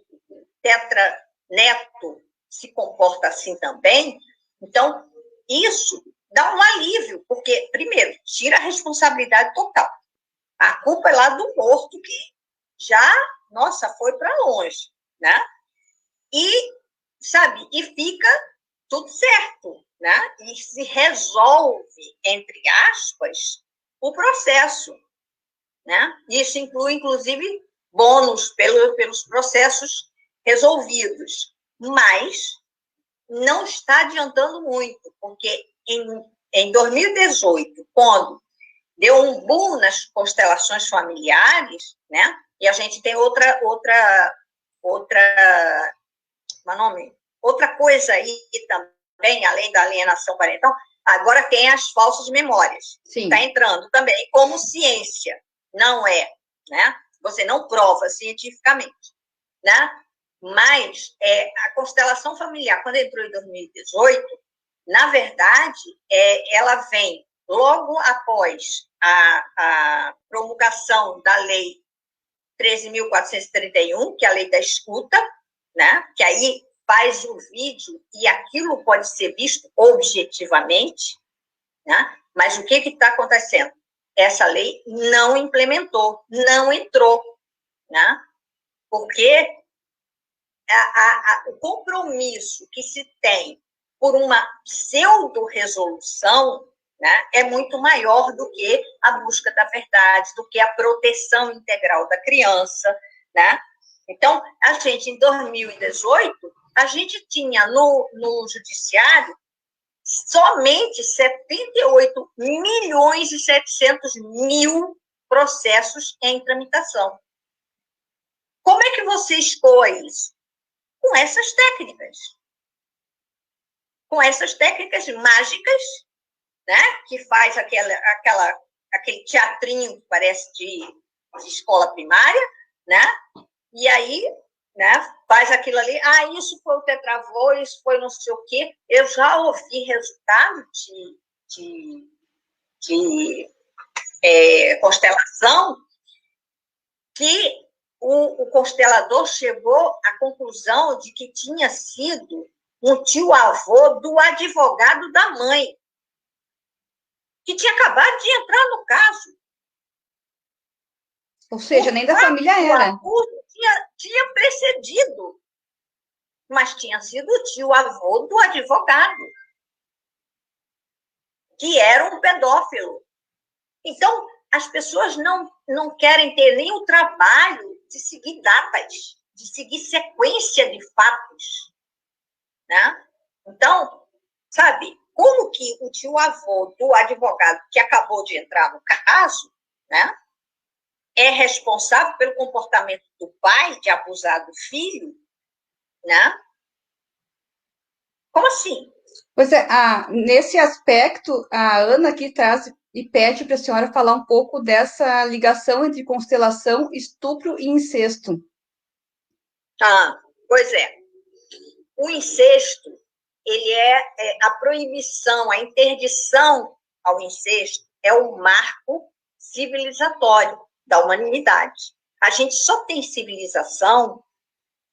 tetraneto se comporta assim também, então isso dá um alívio, porque, primeiro, tira a responsabilidade total. A culpa é lá do morto, que já, nossa, foi para longe, né? E, sabe, e fica tudo certo, né? E se resolve, entre aspas, o processo, né? Isso inclui, inclusive, bônus pelos processos resolvidos, mas não está adiantando muito, porque em 2018, quando deu um boom nas constelações familiares, né? E a gente tem outra coisa aí também, além da alienação parental, agora tem as falsas memórias. Está entrando também como ciência. Não é, né? Você não prova cientificamente, né? Mas a constelação familiar, quando entrou em 2018, na verdade, ela vem logo após a promulgação da Lei 13.431, que é a Lei da Escuta, né? Que aí faz o vídeo e aquilo pode ser visto objetivamente, né? Mas o que está acontecendo? Essa lei não implementou, não entrou, né? Porque o compromisso que se tem por uma pseudo-resolução, né, é muito maior do que a busca da verdade, do que a proteção integral da criança, né? Então, a gente, em 2018, a gente tinha no judiciário somente 78.700.000 processos em tramitação. Como é que você escoa isso? Com essas técnicas. Com essas técnicas mágicas, né? Que faz aquele teatrinho que parece de escola primária, né? E aí, né, faz aquilo ali, isso foi o tetravô, isso foi não sei o quê. Eu já ouvi resultado de constelação que o constelador chegou à conclusão de que tinha sido um tio-avô do advogado da mãe, que tinha acabado de entrar no caso. Ou seja, nem da família era. O tinha precedido, mas tinha sido o tio-avô do advogado, que era um pedófilo. Então, as pessoas não querem ter nem o trabalho de seguir datas, de seguir sequência de fatos, né? Então, sabe, como que o tio-avô do advogado que acabou de entrar no caso, né, é responsável pelo comportamento do pai de abusar do filho, né? Como assim? Pois é, nesse aspecto, a Ana aqui traz e pede para a senhora falar um pouco dessa ligação entre constelação, estupro e incesto. Pois é. O incesto, ele a proibição, a interdição ao incesto é um marco civilizatório da humanidade. A gente só tem civilização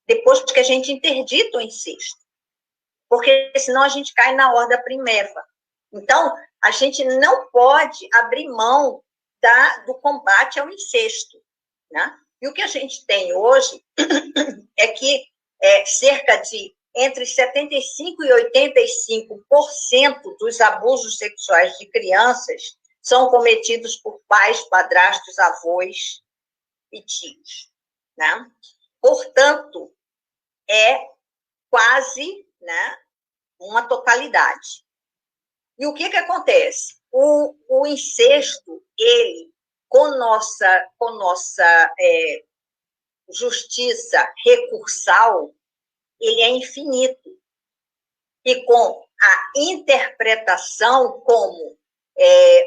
depois que a gente interdita o incesto, porque senão a gente cai na horda primeva. Então, a gente não pode abrir mão do combate ao incesto, né? E o que a gente tem hoje é que cerca de entre 75% e 85% dos abusos sexuais de crianças são cometidos por pais, padrastos, avós e tios, né? Portanto, é quase, né, uma totalidade. E o que acontece? O incesto, ele, com nossa justiça recursal, ele é infinito. E com a interpretação como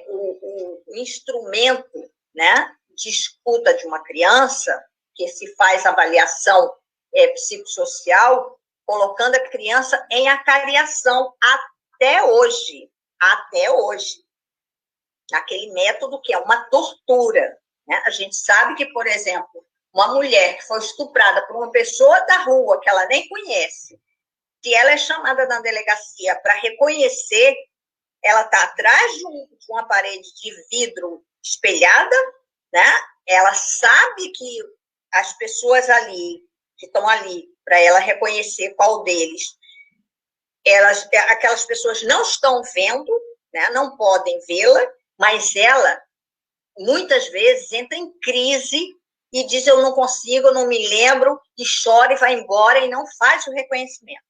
o instrumento, né, de escuta de uma criança, que se faz avaliação psicossocial, colocando a criança em acariação até hoje. Aquele método que é uma tortura, né? A gente sabe que, por exemplo, uma mulher que foi estuprada por uma pessoa da rua, que ela nem conhece, se ela é chamada na delegacia para reconhecer, ela está atrás de uma parede de vidro espelhada, né? Ela sabe que as pessoas ali, que estão ali, para ela reconhecer qual deles, aquelas pessoas não estão vendo, né? Não podem vê-la, mas ela, muitas vezes, entra em crise e diz, eu não consigo, eu não me lembro, e chora e vai embora e não faz o reconhecimento.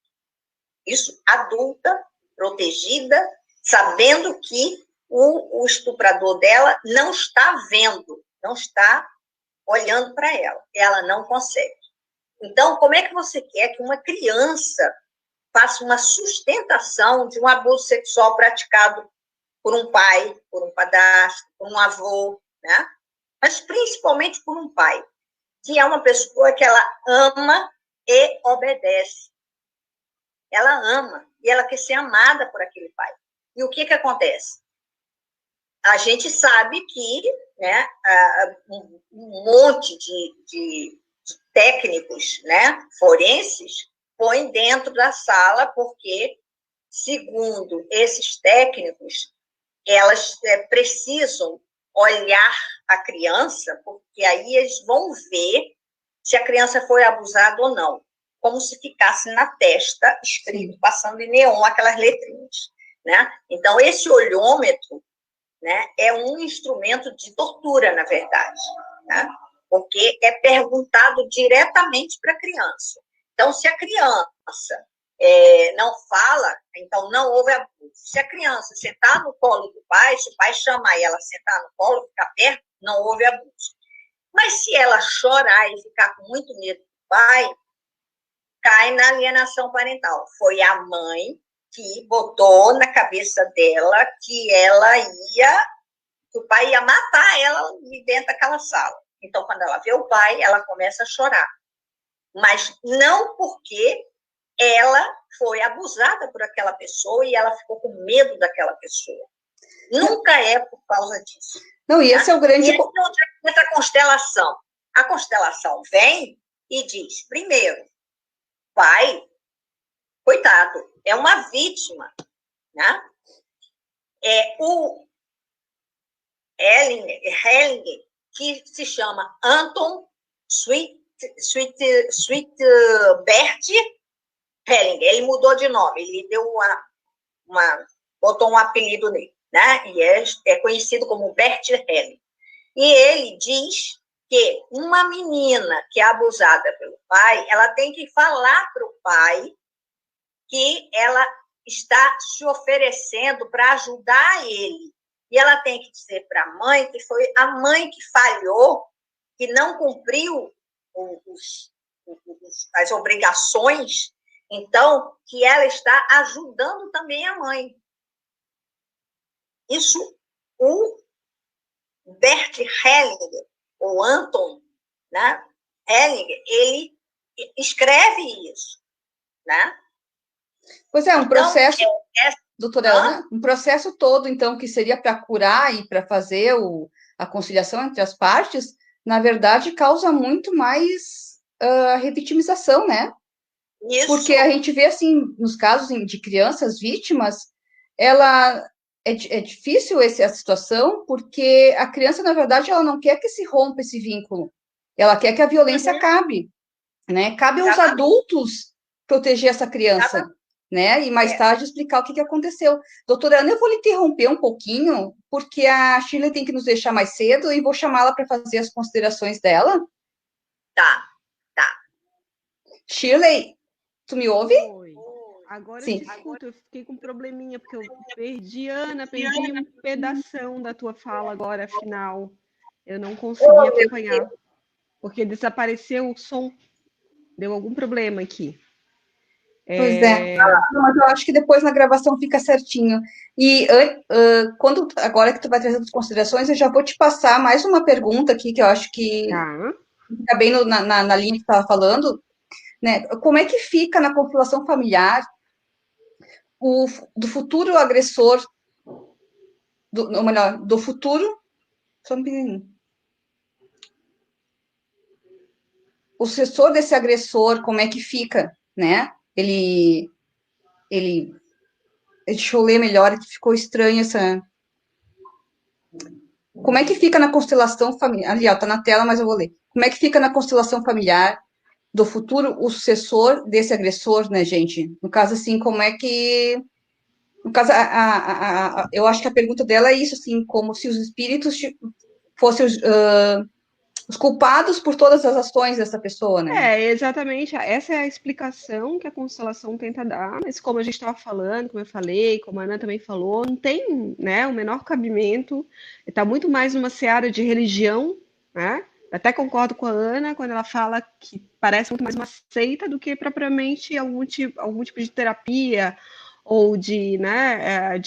Isso adulta, protegida, sabendo que o estuprador dela não está vendo, não está olhando para ela. Ela não consegue. Então, como é que você quer que uma criança faça uma sustentação de um abuso sexual praticado por um pai, por um padrasto, por um avô, né? Mas principalmente por um pai, que é uma pessoa que ela ama e obedece. Ela ama e ela quer ser amada por aquele pai. E o que acontece? A gente sabe que, né, um monte de técnicos, né, forenses põem dentro da sala porque, segundo esses técnicos, elas precisam olhar a criança, porque aí eles vão ver se a criança foi abusada ou não, como se ficasse na testa, escrito, passando em neon, aquelas letrinhas, né? Então, esse olhômetro, né, é um instrumento de tortura, na verdade, né? Porque é perguntado diretamente para a criança. Então, se a criança não fala, então não houve abuso. Se a criança sentar no colo do pai, se o pai chamar e ela sentar no colo, ficar perto, não houve abuso. Mas se ela chorar e ficar com muito medo do pai, cai na alienação parental. Foi a mãe que botou na cabeça dela que o pai ia matar ela dentro daquela sala. Então, quando ela vê o pai, ela começa a chorar. Mas não porque ela foi abusada por aquela pessoa e ela ficou com medo daquela pessoa. Nunca é por causa disso. Não, e esse é o grande... E aí, onde entra a constelação? A constelação vem e diz, primeiro, pai, coitado, é uma vítima, né? O Hellinger, que se chama Anton Sweetbert Hellinger, ele mudou de nome, ele deu botou um apelido nele, né? E é conhecido como Bert Hellinger. E ele diz que uma menina que é abusada pelo pai, ela tem que falar para o pai que ela está se oferecendo para ajudar ele. E ela tem que dizer para a mãe que foi a mãe que falhou, que não cumpriu as obrigações, então, que ela está ajudando também a mãe. Isso, o Bert Hellinger, ou Anton, né, Hellinger, ele escreve isso, né? Pois é, um processo, doutora Hã? Ana, um processo todo, então, que seria para curar e para fazer a conciliação entre as partes, na verdade, causa muito mais revitimização, né? Isso. Porque a gente vê, assim, nos casos de crianças vítimas, ela é difícil essa situação, porque a criança, na verdade, ela não quer que se rompa esse vínculo. Ela quer que a violência acabe, né? Cabe aos adultos proteger essa criança, né? E mais tarde explicar o que aconteceu. Doutora Ana, eu vou lhe interromper um pouquinho, porque a Shirley tem que nos deixar mais cedo e vou chamá-la para fazer as considerações dela. Tá. Shirley, tu me ouve? Oi. Agora Sim. eu te escuto, eu fiquei com um probleminha, porque eu perdi um pedação da tua fala agora, afinal. Eu não consegui acompanhar, porque desapareceu o som. Deu algum problema aqui. Pois é. Não, mas eu acho que depois na gravação fica certinho. E agora que tu vai trazer as considerações, eu já vou te passar mais uma pergunta aqui, que eu acho que fica bem na linha que tu estava falando, né? Como é que fica na constelação familiar do futuro agressor, ou melhor, do futuro. Só um pouquinho. O sucessor desse agressor, como é que fica, né? Deixa eu ler melhor, que ficou estranho essa. Como é que fica na constelação familiar? Ali, ó, tá na tela, mas eu vou ler. Como é que fica na constelação familiar do futuro o sucessor desse agressor, né, gente? No caso, assim, como é que. No caso, eu acho que a pergunta dela é isso, assim, como se os espíritos fossem os culpados por todas as ações dessa pessoa, né? Exatamente. Essa é a explicação que a constelação tenta dar, mas como a gente estava falando, como eu falei, como a Ana também falou, não tem, né, o menor cabimento, está muito mais numa seara de religião, né? Até concordo com a Ana quando ela fala que parece muito mais uma seita do que propriamente algum tipo de terapia ou de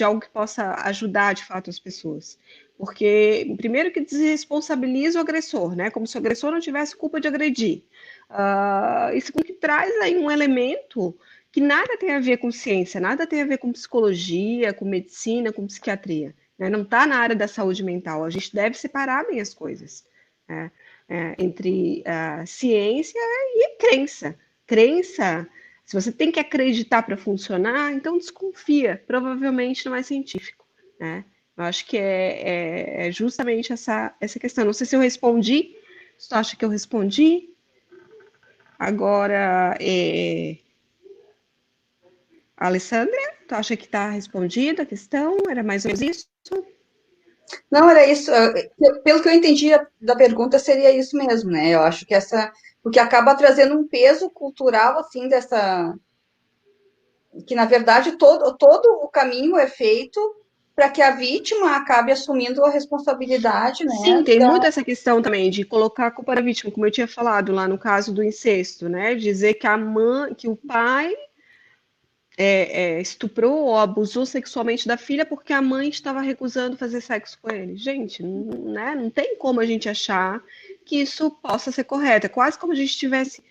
algo que possa ajudar de fato as pessoas. Porque, primeiro, que desresponsabiliza o agressor, né? Como se o agressor não tivesse culpa de agredir. Isso que traz aí um elemento que nada tem a ver com ciência, nada tem a ver com psicologia, com medicina, com psiquiatria. Né? Não está na área da saúde mental. A gente deve separar bem as coisas, né? Entre ciência e crença. Crença, se você tem que acreditar para funcionar, então desconfia. Provavelmente não é científico, né? Eu acho que é justamente essa questão. Não sei se eu respondi. Se tu acha que eu respondi? Agora, Alessandra, tu acha que está respondida a questão? Era mais ou menos isso? Não, era isso. Pelo que eu entendi da pergunta, seria isso mesmo, né? Eu acho que porque acaba trazendo um peso cultural, assim, que, na verdade, todo o caminho é feito para que a vítima acabe assumindo a responsabilidade, né? Sim, tem muito essa questão também de colocar a culpa na vítima, como eu tinha falado lá no caso do incesto, né? Dizer que o pai estuprou ou abusou sexualmente da filha porque a mãe estava recusando fazer sexo com ele. Gente, não tem como a gente achar que isso possa ser correto. É quase como a gente estivesse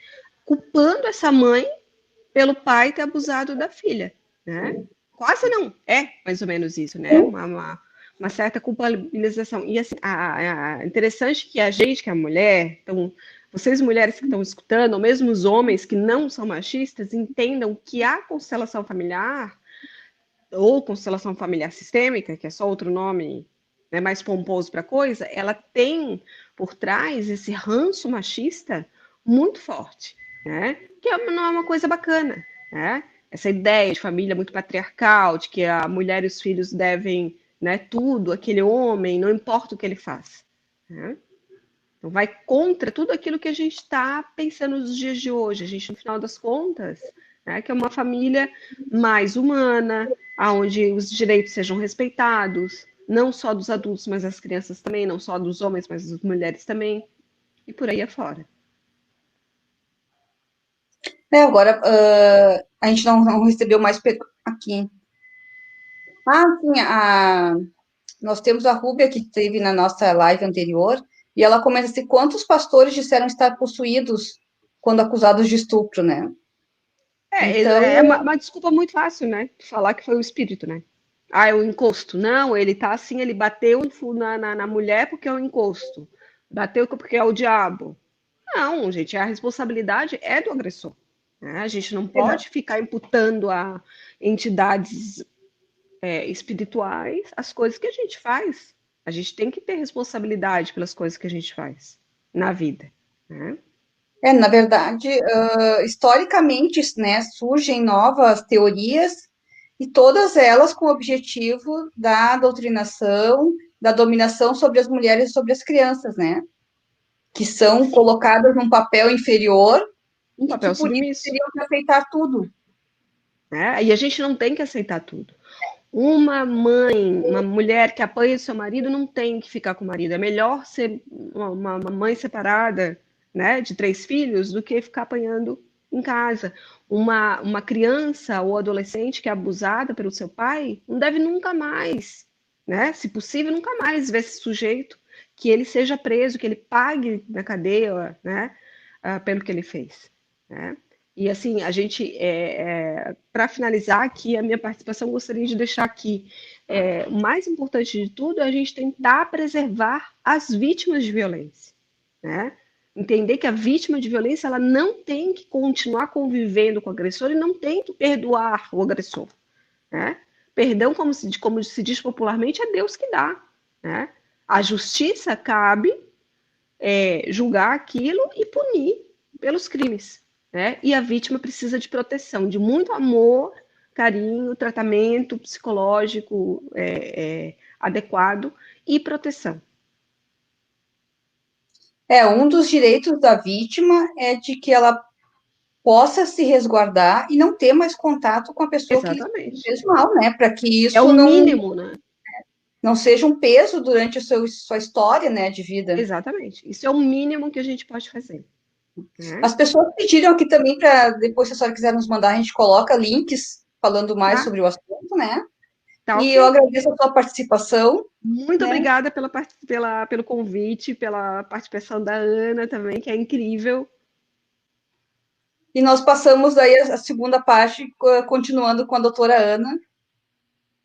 culpando essa mãe pelo pai ter abusado da filha, né? Quase não, é mais ou menos isso, né? Uma certa culpabilização. E assim, interessante que a gente, que é mulher, então, vocês mulheres que estão escutando, ou mesmo os homens que não são machistas, entendam que a constelação familiar, ou constelação familiar sistêmica, que é só outro nome, né, mais pomposo para a coisa, ela tem por trás esse ranço machista muito forte, né? Que não é uma coisa bacana, né? Essa ideia de família muito patriarcal, de que a mulher e os filhos devem, né, tudo, aquele homem, não importa o que ele faz, né? Então vai contra tudo aquilo que a gente está pensando nos dias de hoje. A gente, no final das contas, né? Que é uma família mais humana, onde os direitos sejam respeitados, não só dos adultos, mas das crianças também, não só dos homens, mas das mulheres também, e por aí afora. Agora, a gente não recebeu mais aqui. Sim, nós temos a Rúbia, que esteve na nossa live anterior, e ela comenta assim, quantos pastores disseram estar possuídos quando acusados de estupro, né? Então, É uma desculpa muito fácil, né? Falar que foi o espírito, né? Ah, é o encosto. Não, ele tá assim, ele bateu na mulher porque é o encosto. Bateu porque é o diabo. Não, gente, a responsabilidade é do agressor, né? A gente não pode ficar imputando a entidades espirituais as coisas que a gente faz. A gente tem que ter responsabilidade pelas coisas que a gente faz na vida, né? na verdade, historicamente, né, surgem novas teorias e todas elas com o objetivo da doutrinação, da dominação sobre as mulheres e sobre as crianças, né? Que são colocadas num papel inferior Um e que papel por isso submisso, teriam que aceitar tudo. né? E a gente não tem que aceitar tudo. Uma mãe, uma mulher que apanha o seu marido não tem que ficar com o marido. É melhor ser uma mãe separada, né, de 3 filhos, do que ficar apanhando em casa. Uma criança ou adolescente que é abusada pelo seu pai não deve nunca mais, né, se possível, nunca mais ver esse sujeito, que ele seja preso, que ele pague na cadeia, né, pelo que ele fez, né? E assim, a gente, para finalizar aqui a minha participação, gostaria de deixar aqui, o mais importante de tudo é a gente tentar preservar as vítimas de violência, né? Entender que a vítima de violência ela não tem que continuar convivendo com o agressor e não tem que perdoar o agressor, né? Perdão, como se diz popularmente, é Deus que dá, né? A justiça cabe julgar aquilo e punir pelos crimes, né? E a vítima precisa de proteção, de muito amor, carinho, tratamento psicológico adequado e proteção. Um dos direitos da vítima é de que ela possa se resguardar e não ter mais contato com a pessoa que lhe Exatamente. fez mal, né? Para que É o isso mínimo, né? não seja um peso durante sua história, né, de vida. Exatamente. Isso é o mínimo que a gente pode fazer, né? As pessoas pediram aqui também para depois, se a senhora quiser nos mandar, a gente coloca links falando mais Tá, sobre o assunto, né? tá E eu ok. agradeço a sua participação, Muito né? obrigada pelo convite, pela participação da Ana também, que é incrível. E nós passamos aí a segunda parte, continuando com a doutora Ana.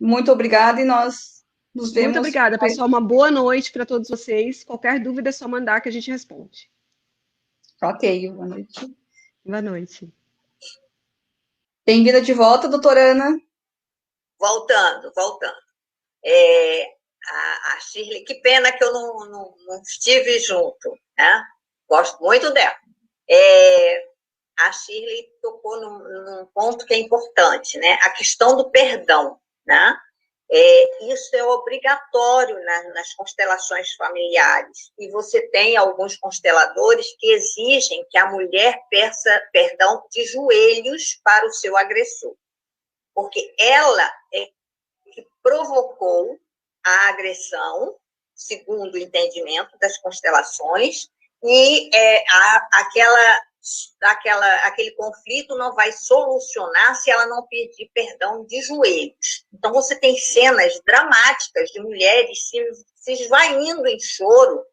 Muito obrigada e nós nos Muito vemos. obrigada, pessoal. Uma boa noite para todos vocês. Qualquer dúvida é só mandar que a gente responde. Ok, boa noite. Boa noite. Bem-vinda de volta, doutora Ana. Voltando. A Shirley, que pena que eu não estive junto, né? Gosto muito dela. A Shirley tocou num ponto que é importante, né? A questão do perdão, né? Isso é obrigatório nas constelações familiares. E você tem alguns consteladores que exigem que a mulher peça perdão de joelhos para o seu agressor. Porque ela é que provocou a agressão, segundo o entendimento das constelações, e aquele conflito não vai solucionar se ela não pedir perdão de joelhos. Então, você tem cenas dramáticas de mulheres se esvaindo em choro,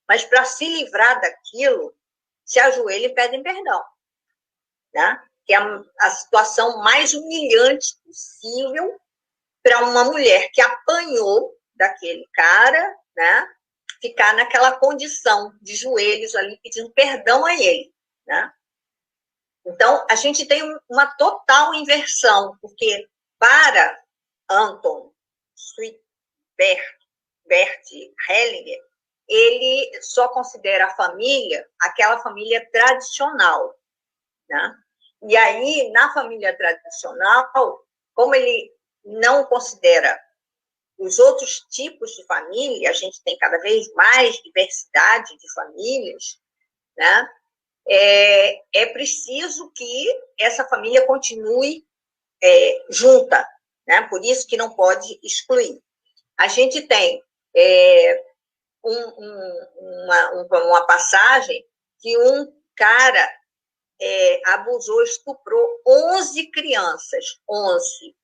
mas para se livrar daquilo, se ajoelham e pedem perdão, né? Que é a situação mais humilhante possível para uma mulher que apanhou daquele cara, né? Ficar naquela condição de joelhos ali pedindo perdão a ele, né? Então, a gente tem uma total inversão, porque para Anton Bert Hellinger, ele só considera a família aquela família tradicional, né? E aí, na família tradicional, como ele não considera os outros tipos de família, a gente tem cada vez mais diversidade de famílias, né? é preciso que essa família continue junta, né? Por isso que não pode excluir. A gente tem uma passagem que um cara abusou, estuprou 11 crianças, 11.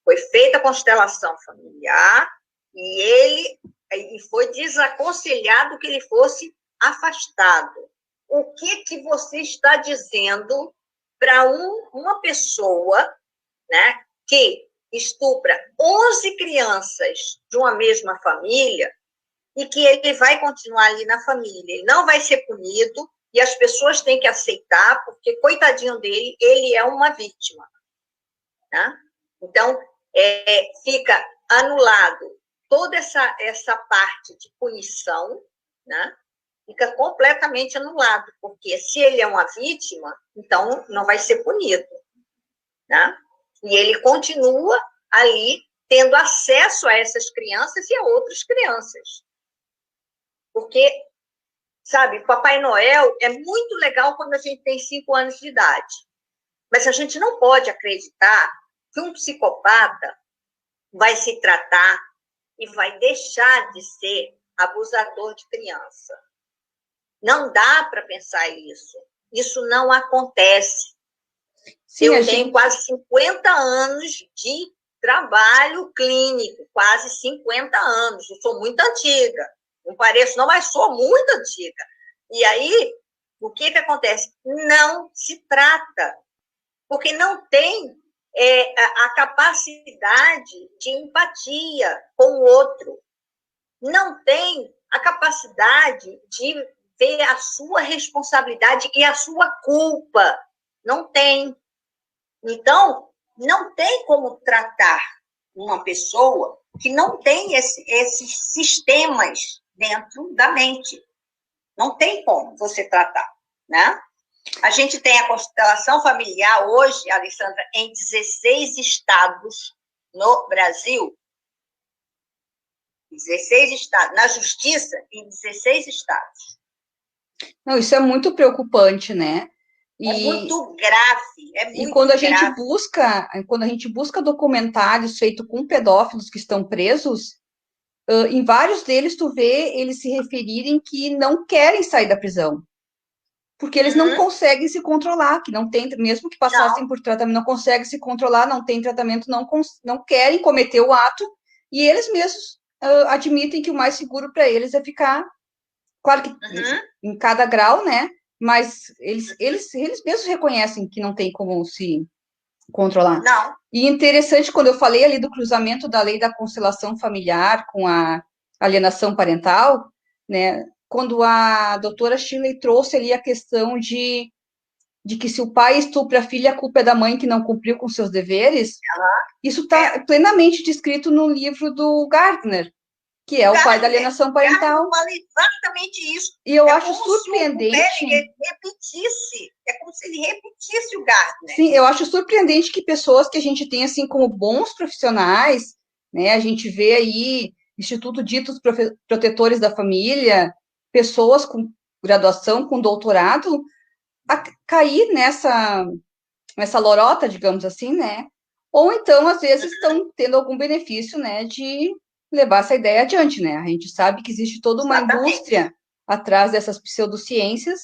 Foi feita a constelação familiar e foi desaconselhado que ele fosse afastado. O que você está dizendo para uma pessoa, né, que estupra 11 crianças de uma mesma família e que ele vai continuar ali na família, ele não vai ser punido e as pessoas têm que aceitar, porque, coitadinho dele, ele é uma vítima. Né? Então, fica anulado toda essa parte de punição, né? Fica completamente anulado, porque se ele é uma vítima, então não vai ser punido. Né? E ele continua ali tendo acesso a essas crianças e a outras crianças. Porque, sabe, Papai Noel é muito legal quando a gente tem 5 anos de idade. Mas a gente não pode acreditar que um psicopata vai se tratar e vai deixar de ser abusador de criança. Não dá para pensar isso. Isso não acontece. Sim, eu tenho quase 50 anos de trabalho clínico, quase 50 anos. Eu sou muito antiga. Não pareço, não, mas sou muito antiga. E aí, o que acontece? Não se trata, porque não tem a capacidade de empatia com o outro. Não tem a capacidade de ver a sua responsabilidade e a sua culpa. Não tem. Então, não tem como tratar uma pessoa que não tem esses sistemas dentro da mente. Não tem como você tratar, né? A gente tem a constelação familiar hoje, Alessandra, em 16 estados no Brasil. 16 estados. Na justiça, em 16 estados. Não, isso é muito preocupante, né? É muito grave. E quando a gente busca documentários feitos com pedófilos que estão presos, em vários deles tu vê eles se referirem que não querem sair da prisão. Porque eles não conseguem se controlar, que não tem, mesmo que passassem por tratamento, não conseguem se controlar, não tem tratamento, não querem cometer o ato, e eles mesmos admitem que o mais seguro para eles é ficar, claro que em cada grau, né? Mas eles mesmos reconhecem que não tem como se controlar. Não. E interessante, quando eu falei ali do cruzamento da lei da constelação familiar com a alienação parental, né? Quando a doutora Shirley trouxe ali a questão de que se o pai estupra a filha, a culpa é da mãe que não cumpriu com seus deveres, isso está plenamente descrito no livro do Gardner, que é o pai da alienação parental. Fala exatamente isso. E eu acho surpreendente. É como se ele repetisse o Gardner. Sim, eu acho surpreendente que pessoas que a gente tem assim como bons profissionais, né? A gente vê aí Instituto Ditos Protetores da Família, pessoas com graduação, com doutorado, a cair nessa lorota, digamos assim, né? Ou então, às vezes, estão tendo algum benefício, né, de levar essa ideia adiante, né? A gente sabe que existe toda uma indústria atrás dessas pseudociências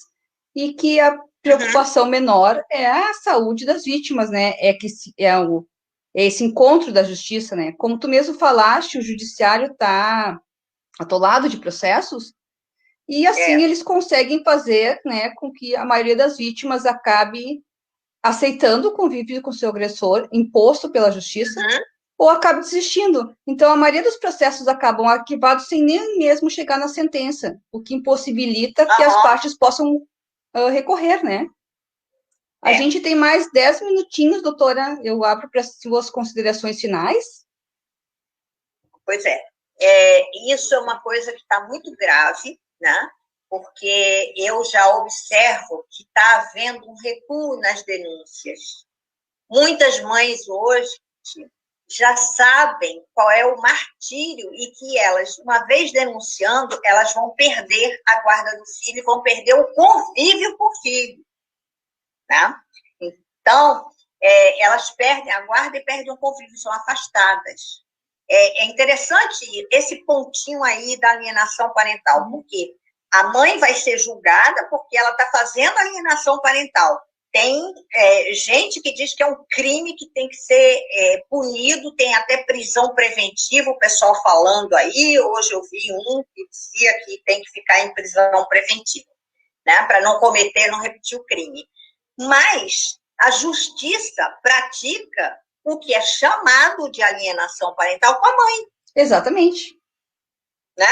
e que a preocupação menor é a saúde das vítimas, né? É esse encontro da justiça, né? Como tu mesmo falaste, o judiciário está atolado de processos e assim eles conseguem fazer, né, com que a maioria das vítimas acabe aceitando o convívio com seu agressor imposto pela justiça ou acabe desistindo. Então, a maioria dos processos acabam arquivados sem nem mesmo chegar na sentença, o que impossibilita que as partes possam recorrer, né? A gente tem mais 10 minutinhos, doutora. Eu abro para as suas considerações finais. Pois é. Isso é uma coisa que está muito grave, né? Porque eu já observo que está havendo um recuo nas denúncias. Muitas mães hoje já sabem qual é o martírio e que elas, uma vez denunciando, elas vão perder a guarda do filho, vão perder o convívio com o filho. Né? Então, elas perdem a guarda e perdem o convívio, são afastadas. É interessante esse pontinho aí da alienação parental, porque a mãe vai ser julgada porque ela está fazendo alienação parental. Tem gente que diz que é um crime que tem que ser punido, tem até prisão preventiva, o pessoal falando aí. Hoje eu vi um que dizia que tem que ficar em prisão preventiva, né, para não cometer, não repetir o crime. Mas a justiça pratica o que é chamado de alienação parental com a mãe. Exatamente. Né?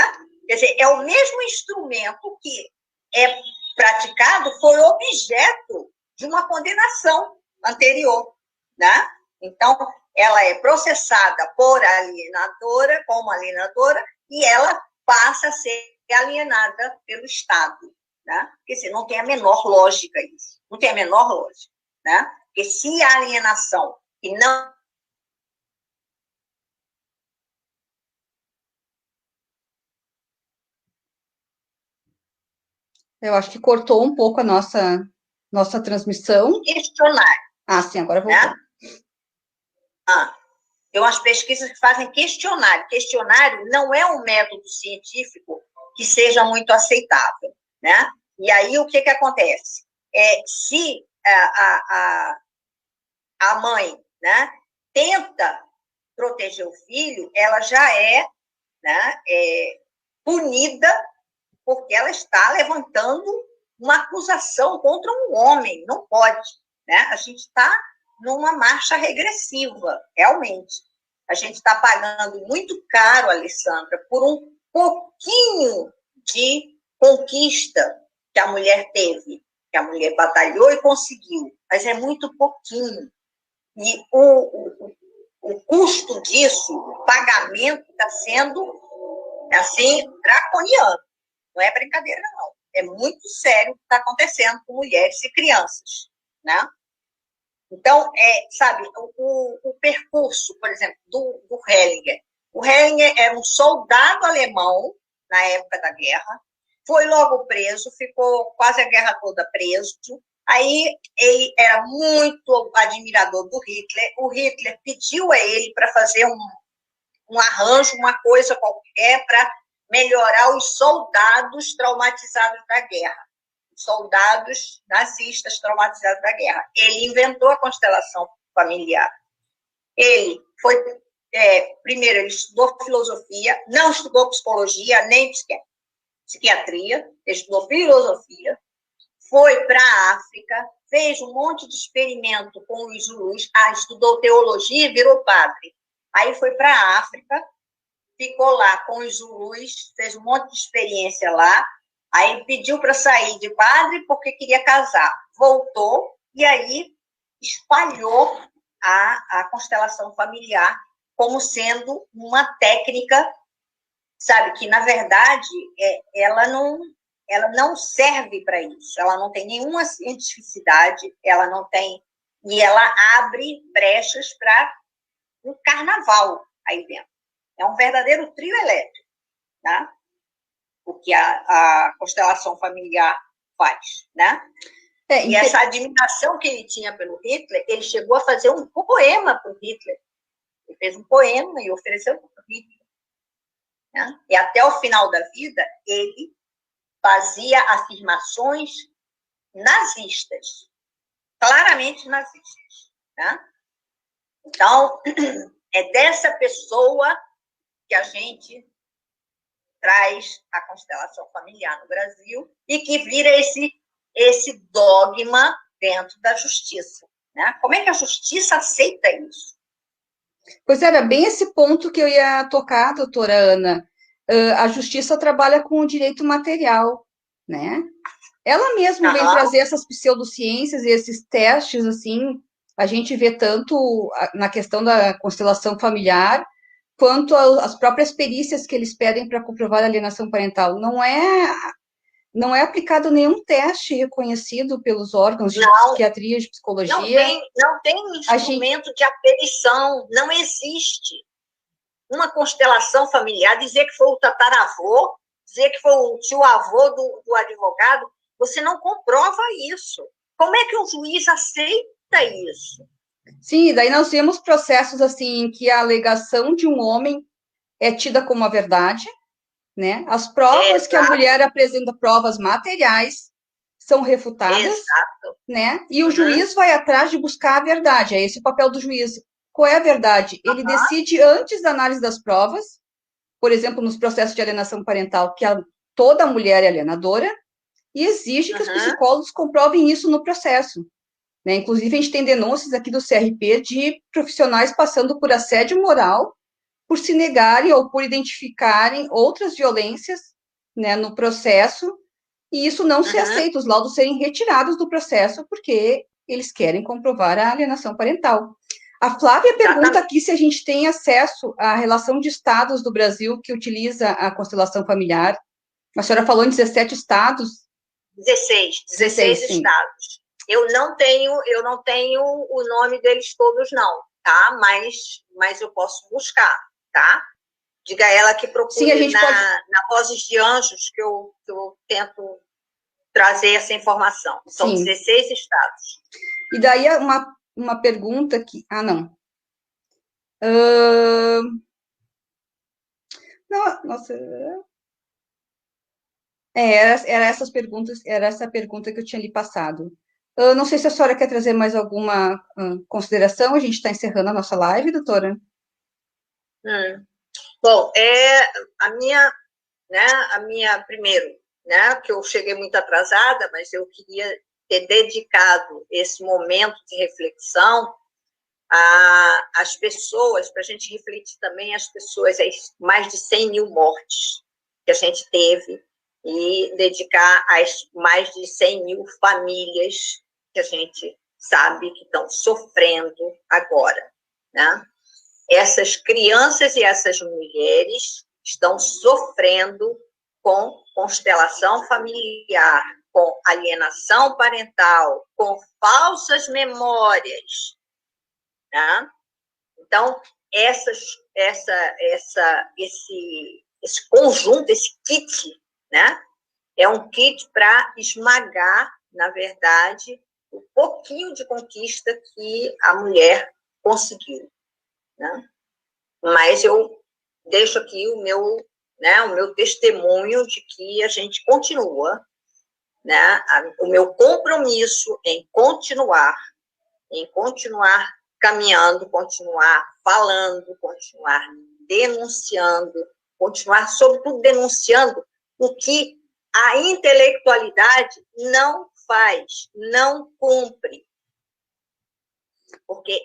Quer dizer, é o mesmo instrumento que é praticado, foi objeto de uma condenação anterior. Né? Então, ela é processada por alienadora, como alienadora, e ela passa a ser alienada pelo Estado. Né? Quer dizer, não tem a menor lógica isso. Não tem a menor lógica. Né? Porque se a alienação que não... Eu acho que cortou um pouco a nossa transmissão. Questionário. Sim, agora voltou. Né? Tem umas pesquisas que fazem questionário. Questionário não é um método científico que seja muito aceitável. Né? E aí, o que acontece? Se a mãe, né, tenta proteger o filho, ela já né, punida porque ela está levantando uma acusação contra um homem. Não pode. Né? A gente está numa marcha regressiva, realmente. A gente está pagando muito caro, Alessandra, por um pouquinho de conquista que a mulher teve, que a mulher batalhou e conseguiu, mas é muito pouquinho. E o custo disso, o pagamento está sendo, assim, draconiano. Não é brincadeira, não. É muito sério o que está acontecendo com mulheres e crianças. Né? Então, sabe, o percurso, por exemplo, do Hellinger. O Hellinger era um soldado alemão na época da guerra, foi logo preso, ficou quase a guerra toda preso. Aí ele era muito admirador do Hitler. O Hitler pediu a ele para fazer um arranjo, uma coisa qualquer, para melhorar os soldados traumatizados da guerra. Soldados nazistas traumatizados da guerra. Ele inventou a constelação familiar. Ele foi... primeiro, ele estudou filosofia, não estudou psicologia, nem psiquiatria, ele estudou filosofia, foi para a África, fez um monte de experimento com os Zulus, estudou teologia e virou padre. Aí foi para a África, ficou lá com os Zulus, fez um monte de experiência lá, aí pediu para sair de padre porque queria casar. Voltou e aí espalhou a constelação familiar como sendo uma técnica, sabe, que, na verdade, ela não serve para isso, ela não tem nenhuma cientificidade, ela não tem... E ela abre brechas para um carnaval aí dentro. É um verdadeiro trio elétrico, né? O que a constelação familiar faz, né? E essa admiração que ele tinha pelo Hitler, ele chegou a fazer um poema para o Hitler. Ele fez um poema e ofereceu para o Hitler. Né? E até o final da vida, ele fazia afirmações nazistas, claramente nazistas. Né? Então, é dessa pessoa que a gente traz a constelação familiar no Brasil e que vira esse dogma dentro da justiça. Né? Como é que a justiça aceita isso? Pois era bem esse ponto que eu ia tocar, doutora Ana. A justiça trabalha com o direito material, né? Ela mesma vem trazer essas pseudociências e esses testes, assim, a gente vê tanto na questão da constelação familiar, quanto as próprias perícias que eles pedem para comprovar a alienação parental. Não é não é aplicado nenhum teste reconhecido pelos órgãos de psiquiatria, de psicologia. Não tem instrumento de aferição, não existe. Uma constelação familiar, dizer que foi o tataravô, dizer que foi o tio-avô do advogado, você não comprova isso. Como é que um juiz aceita isso? Sim, daí nós temos processos assim, em que a alegação de um homem é tida como a verdade, né? As provas que a mulher apresenta, provas materiais, são refutadas, né? E o juiz vai atrás de buscar a verdade. É esse o papel do juiz. Qual é a verdade? Ele decide antes da análise das provas, por exemplo, nos processos de alienação parental, que toda mulher é alienadora, e exige que os psicólogos comprovem isso no processo. Né? Inclusive, a gente tem denúncias aqui do CRP de profissionais passando por assédio moral, por se negarem ou por identificarem outras violências, né, no processo, e isso não ser aceito, os laudos serem retirados do processo, porque eles querem comprovar a alienação parental. A Flávia pergunta aqui se a gente tem acesso à relação de estados do Brasil que utiliza a constelação familiar. A senhora falou em 17 estados? 16 estados. Eu não tenho o nome deles todos, não, tá? Mas eu posso buscar, tá? Diga a ela que procure. Sim, a gente na Vozes de Anjos, que eu tento trazer essa informação. São 16 estados. E daí uma pergunta que... não. Não, nossa... Era essa pergunta que eu tinha lhe passado. Não sei se a senhora quer trazer mais alguma consideração. A gente está encerrando a nossa live, doutora. Bom, a minha primeiro, né, que eu cheguei muito atrasada, mas eu queria ter dedicado esse momento de reflexão às pessoas, para a gente refletir também as pessoas, as mais de 100 mil mortes que a gente teve, e dedicar às mais de 100 mil famílias que a gente sabe que estão sofrendo agora, né? Essas crianças e essas mulheres estão sofrendo com constelação familiar, com alienação parental, com falsas memórias, né? Então, esse conjunto, esse kit, né? É um kit para esmagar, na verdade, o pouquinho de conquista que a mulher conseguiu, né? Mas eu deixo aqui o meu testemunho de que a gente continua, né? O meu compromisso em continuar caminhando, continuar falando, continuar denunciando, continuar, sobretudo, denunciando o que a intelectualidade não faz, não cumpre. Porque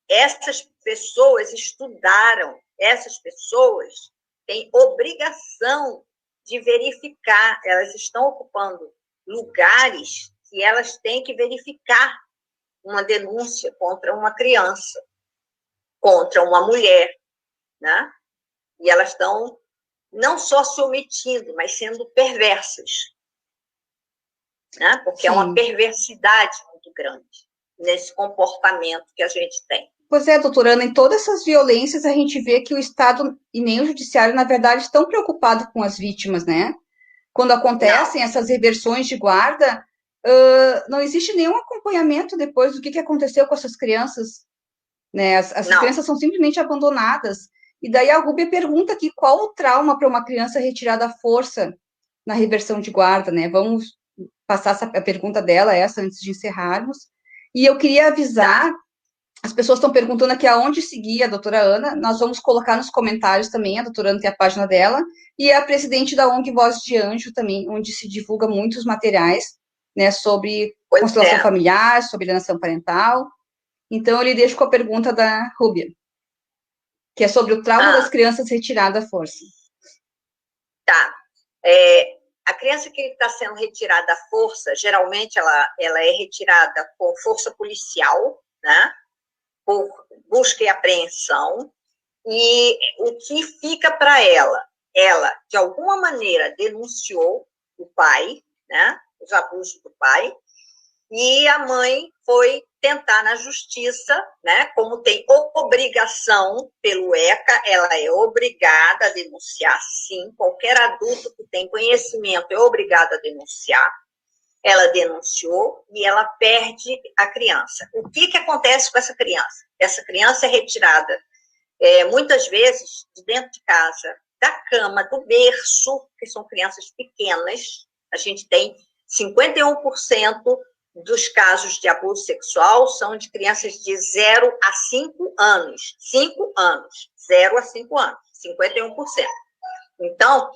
essas pessoas estudaram, essas pessoas têm obrigação de verificar, elas estão ocupando lugares que elas têm que verificar uma denúncia contra uma criança, contra uma mulher, né? E elas estão não só se omitindo, mas sendo perversas, né? Porque é uma perversidade muito grande nesse comportamento que a gente tem. Pois é, doutora Ana, em todas essas violências a gente vê que o Estado e nem o Judiciário, na verdade, estão preocupados com as vítimas, né? Quando acontecem essas reversões de guarda, não existe nenhum acompanhamento depois do que aconteceu com essas crianças, né? As crianças são simplesmente abandonadas. E daí a Rúbia pergunta aqui qual o trauma para uma criança retirada à força na reversão de guarda, né? Vamos passar a pergunta dela, antes de encerrarmos. E eu queria avisar, as pessoas estão perguntando aqui aonde seguir a doutora Ana, nós vamos colocar nos comentários também, a doutora Ana tem a página dela, e é a presidente da ONG Voz de Anjo também, onde se divulga muitos materiais, né, sobre constelação familiar, sobre alienação parental. Então, eu lhe deixo com a pergunta da Rúbia, que é sobre o trauma das crianças retiradas à força. Tá. A criança que está sendo retirada à força, geralmente ela é retirada com força policial, né? Por busca e apreensão, e o que fica para ela, de alguma maneira denunciou o pai, né, os abusos do pai, e a mãe foi tentar na justiça, né, como tem obrigação pelo ECA, ela é obrigada a denunciar, sim, qualquer adulto que tem conhecimento é obrigado a denunciar. Ela denunciou e ela perde a criança. O que acontece com essa criança? Essa criança é retirada, muitas vezes, de dentro de casa, da cama, do berço, que são crianças pequenas. A gente tem 51% dos casos de abuso sexual são de crianças de 0 a 5 anos. 5 anos. 0 a 5 anos. 51%. Então,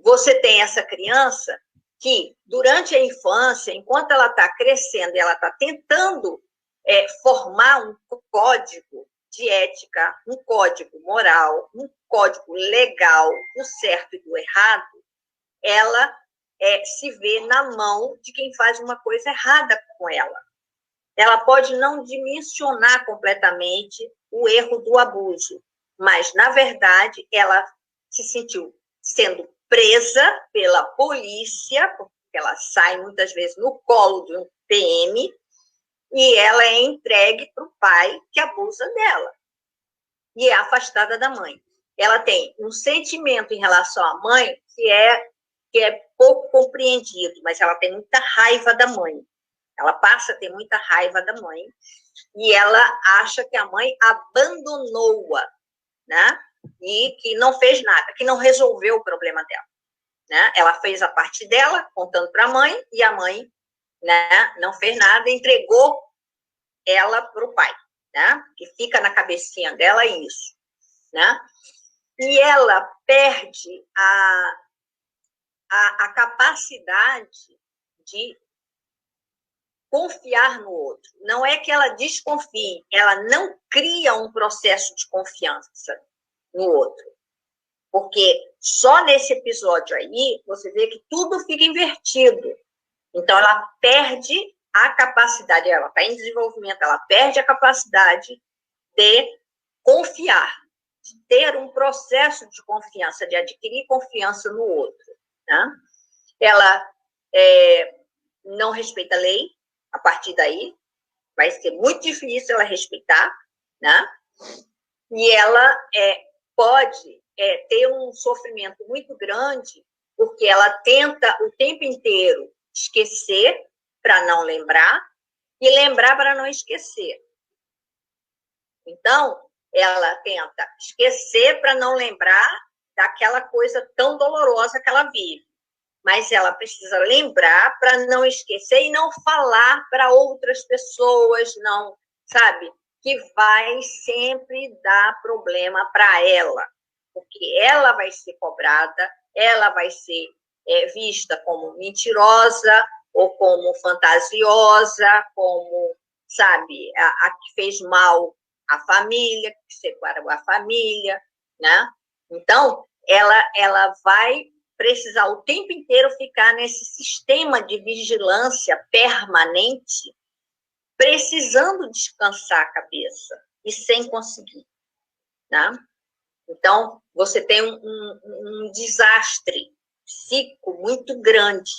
você tem essa criança que, durante a infância, enquanto ela está crescendo e ela está tentando formar um código de ética, um código moral, um código legal do certo e do errado, ela se vê na mão de quem faz uma coisa errada com ela. Ela pode não dimensionar completamente o erro do abuso, mas, na verdade, ela se sentiu sendo presa pela polícia, porque ela sai muitas vezes no colo de um PM, e ela é entregue para o pai que abusa dela, e é afastada da mãe. Ela tem um sentimento em relação à mãe que é pouco compreendido, mas ela tem muita raiva da mãe. Ela passa a ter muita raiva da mãe, e ela acha que a mãe abandonou-a, né? E que não fez nada, que não resolveu o problema dela, né? Ela fez a parte dela, contando para a mãe, e a mãe, né, não fez nada, entregou ela para o pai, né? Que fica na cabecinha dela isso, né? E ela perde a capacidade de confiar no outro. Não é que ela desconfie, ela não cria um processo de confiança no outro. Porque só nesse episódio aí, você vê que tudo fica invertido. Então, ela perde a capacidade, ela está em desenvolvimento, ela perde a capacidade de confiar, de ter um processo de confiança, de adquirir confiança no outro, né? Ela não respeita a lei, a partir daí vai ser muito difícil ela respeitar, né? E ela pode ter um sofrimento muito grande, porque ela tenta o tempo inteiro esquecer para não lembrar e lembrar para não esquecer. Então, ela tenta esquecer para não lembrar daquela coisa tão dolorosa que ela vive. Mas ela precisa lembrar para não esquecer e não falar para outras pessoas, não, sabe? Que vai sempre dar problema para ela, porque ela vai ser cobrada, ela vai ser vista como mentirosa ou como fantasiosa, como, sabe, a que fez mal à família, que separou a família, né? Então, ela vai precisar o tempo inteiro ficar nesse sistema de vigilância permanente, precisando descansar a cabeça e sem conseguir, né? Então, você tem um desastre psíquico muito grande.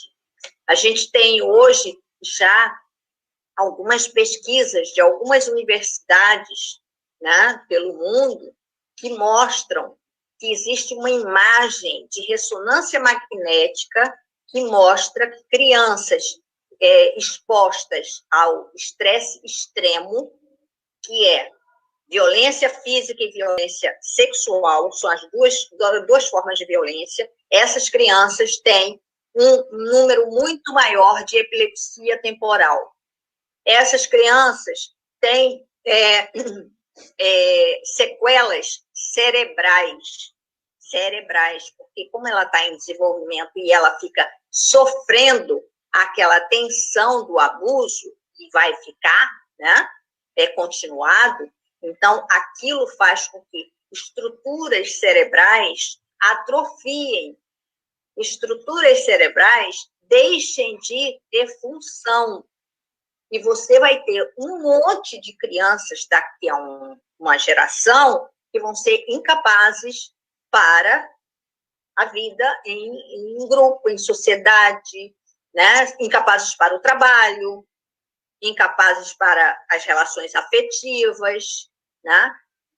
A gente tem hoje já algumas pesquisas de algumas universidades, né, pelo mundo, que mostram que existe uma imagem de ressonância magnética que mostra que crianças expostas ao estresse extremo, que é violência física e violência sexual, são as duas formas de violência, essas crianças têm um número muito maior de epilepsia temporal. Essas crianças têm sequelas cerebrais, porque como ela está em desenvolvimento e ela fica sofrendo aquela tensão do abuso, e vai ficar, né, continuado, então aquilo faz com que estruturas cerebrais atrofiem, estruturas cerebrais deixem de ter função. E você vai ter um monte de crianças daqui a uma geração que vão ser incapazes para a vida em grupo, em sociedade, né? Incapazes para o trabalho, incapazes para as relações afetivas, né?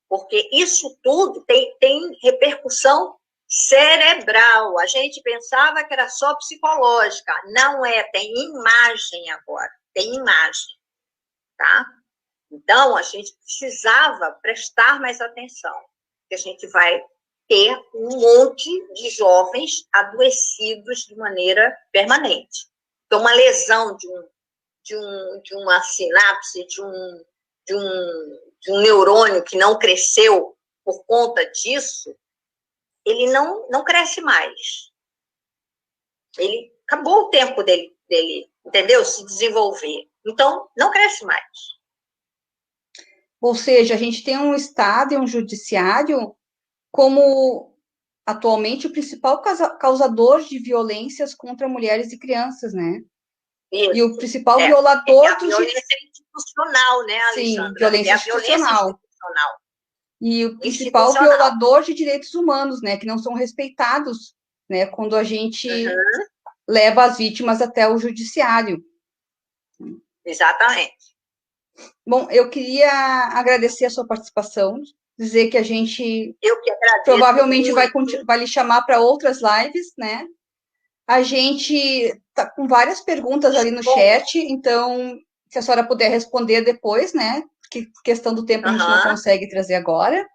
Porque isso tudo tem repercussão cerebral. A gente pensava que era só psicológica. Não é, tem imagem agora, tem imagem, tá? Então, a gente precisava prestar mais atenção, porque a gente vai ter um monte de jovens adoecidos de maneira permanente. Então, uma lesão de uma sinapse, de um neurônio que não cresceu por conta disso, ele não cresce mais. Ele acabou o tempo dele, entendeu? Se desenvolver. Então, não cresce mais. Ou seja, a gente tem um Estado e um judiciário como, atualmente, o principal causador de violências contra mulheres e crianças, né? Isso. E o principal violador... É a violência institucional, né, Alexandra? Sim, violência institucional. E o principal violador de direitos humanos, né, que não são respeitados, né, quando a gente leva as vítimas até o judiciário. Exatamente. Bom, eu queria agradecer a sua participação, dizer que a gente provavelmente vai lhe chamar para outras lives, né? A gente está com várias perguntas ali no chat, então, se a senhora puder responder depois, né? Que questão do tempo a gente não consegue trazer agora.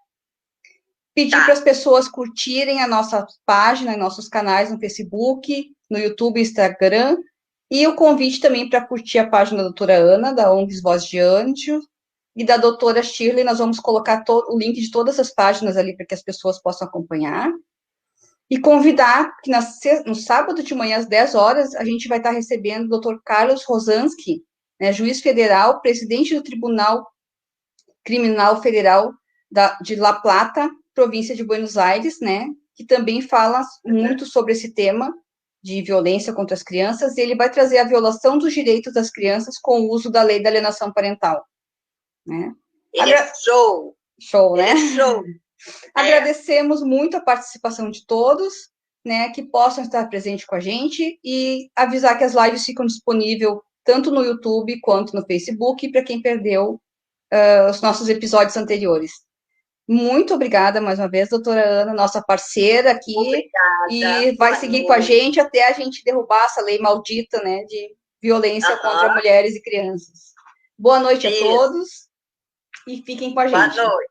Pedir para as pessoas curtirem a nossa página, nossos canais no Facebook, no YouTube e Instagram, e o convite também para curtir a página da doutora Ana, da ONGs Voz de Anjo, e da doutora Shirley. Nós vamos colocar o link de todas as páginas ali para que as pessoas possam acompanhar. E convidar que no sábado de manhã, às 10 horas, a gente vai estar recebendo o doutor Carlos Rosansky, né, juiz federal, presidente do Tribunal Criminal Federal de La Plata, província de Buenos Aires, né, que também fala muito sobre esse tema de violência contra as crianças, e ele vai trazer a violação dos direitos das crianças com o uso da lei da alienação parental. Né? Ele é show! Show, né? Ele é show! Agradecemos muito a participação de todos, né, que possam estar presentes com a gente, e avisar que as lives ficam disponíveis tanto no YouTube quanto no Facebook, para quem perdeu os nossos episódios anteriores. Muito obrigada mais uma vez, doutora Ana, nossa parceira aqui. Obrigada. E vai seguir com a gente até a gente derrubar essa lei maldita, né, de violência contra mulheres e crianças. Boa noite a todos e fiquem com a gente. Boa noite.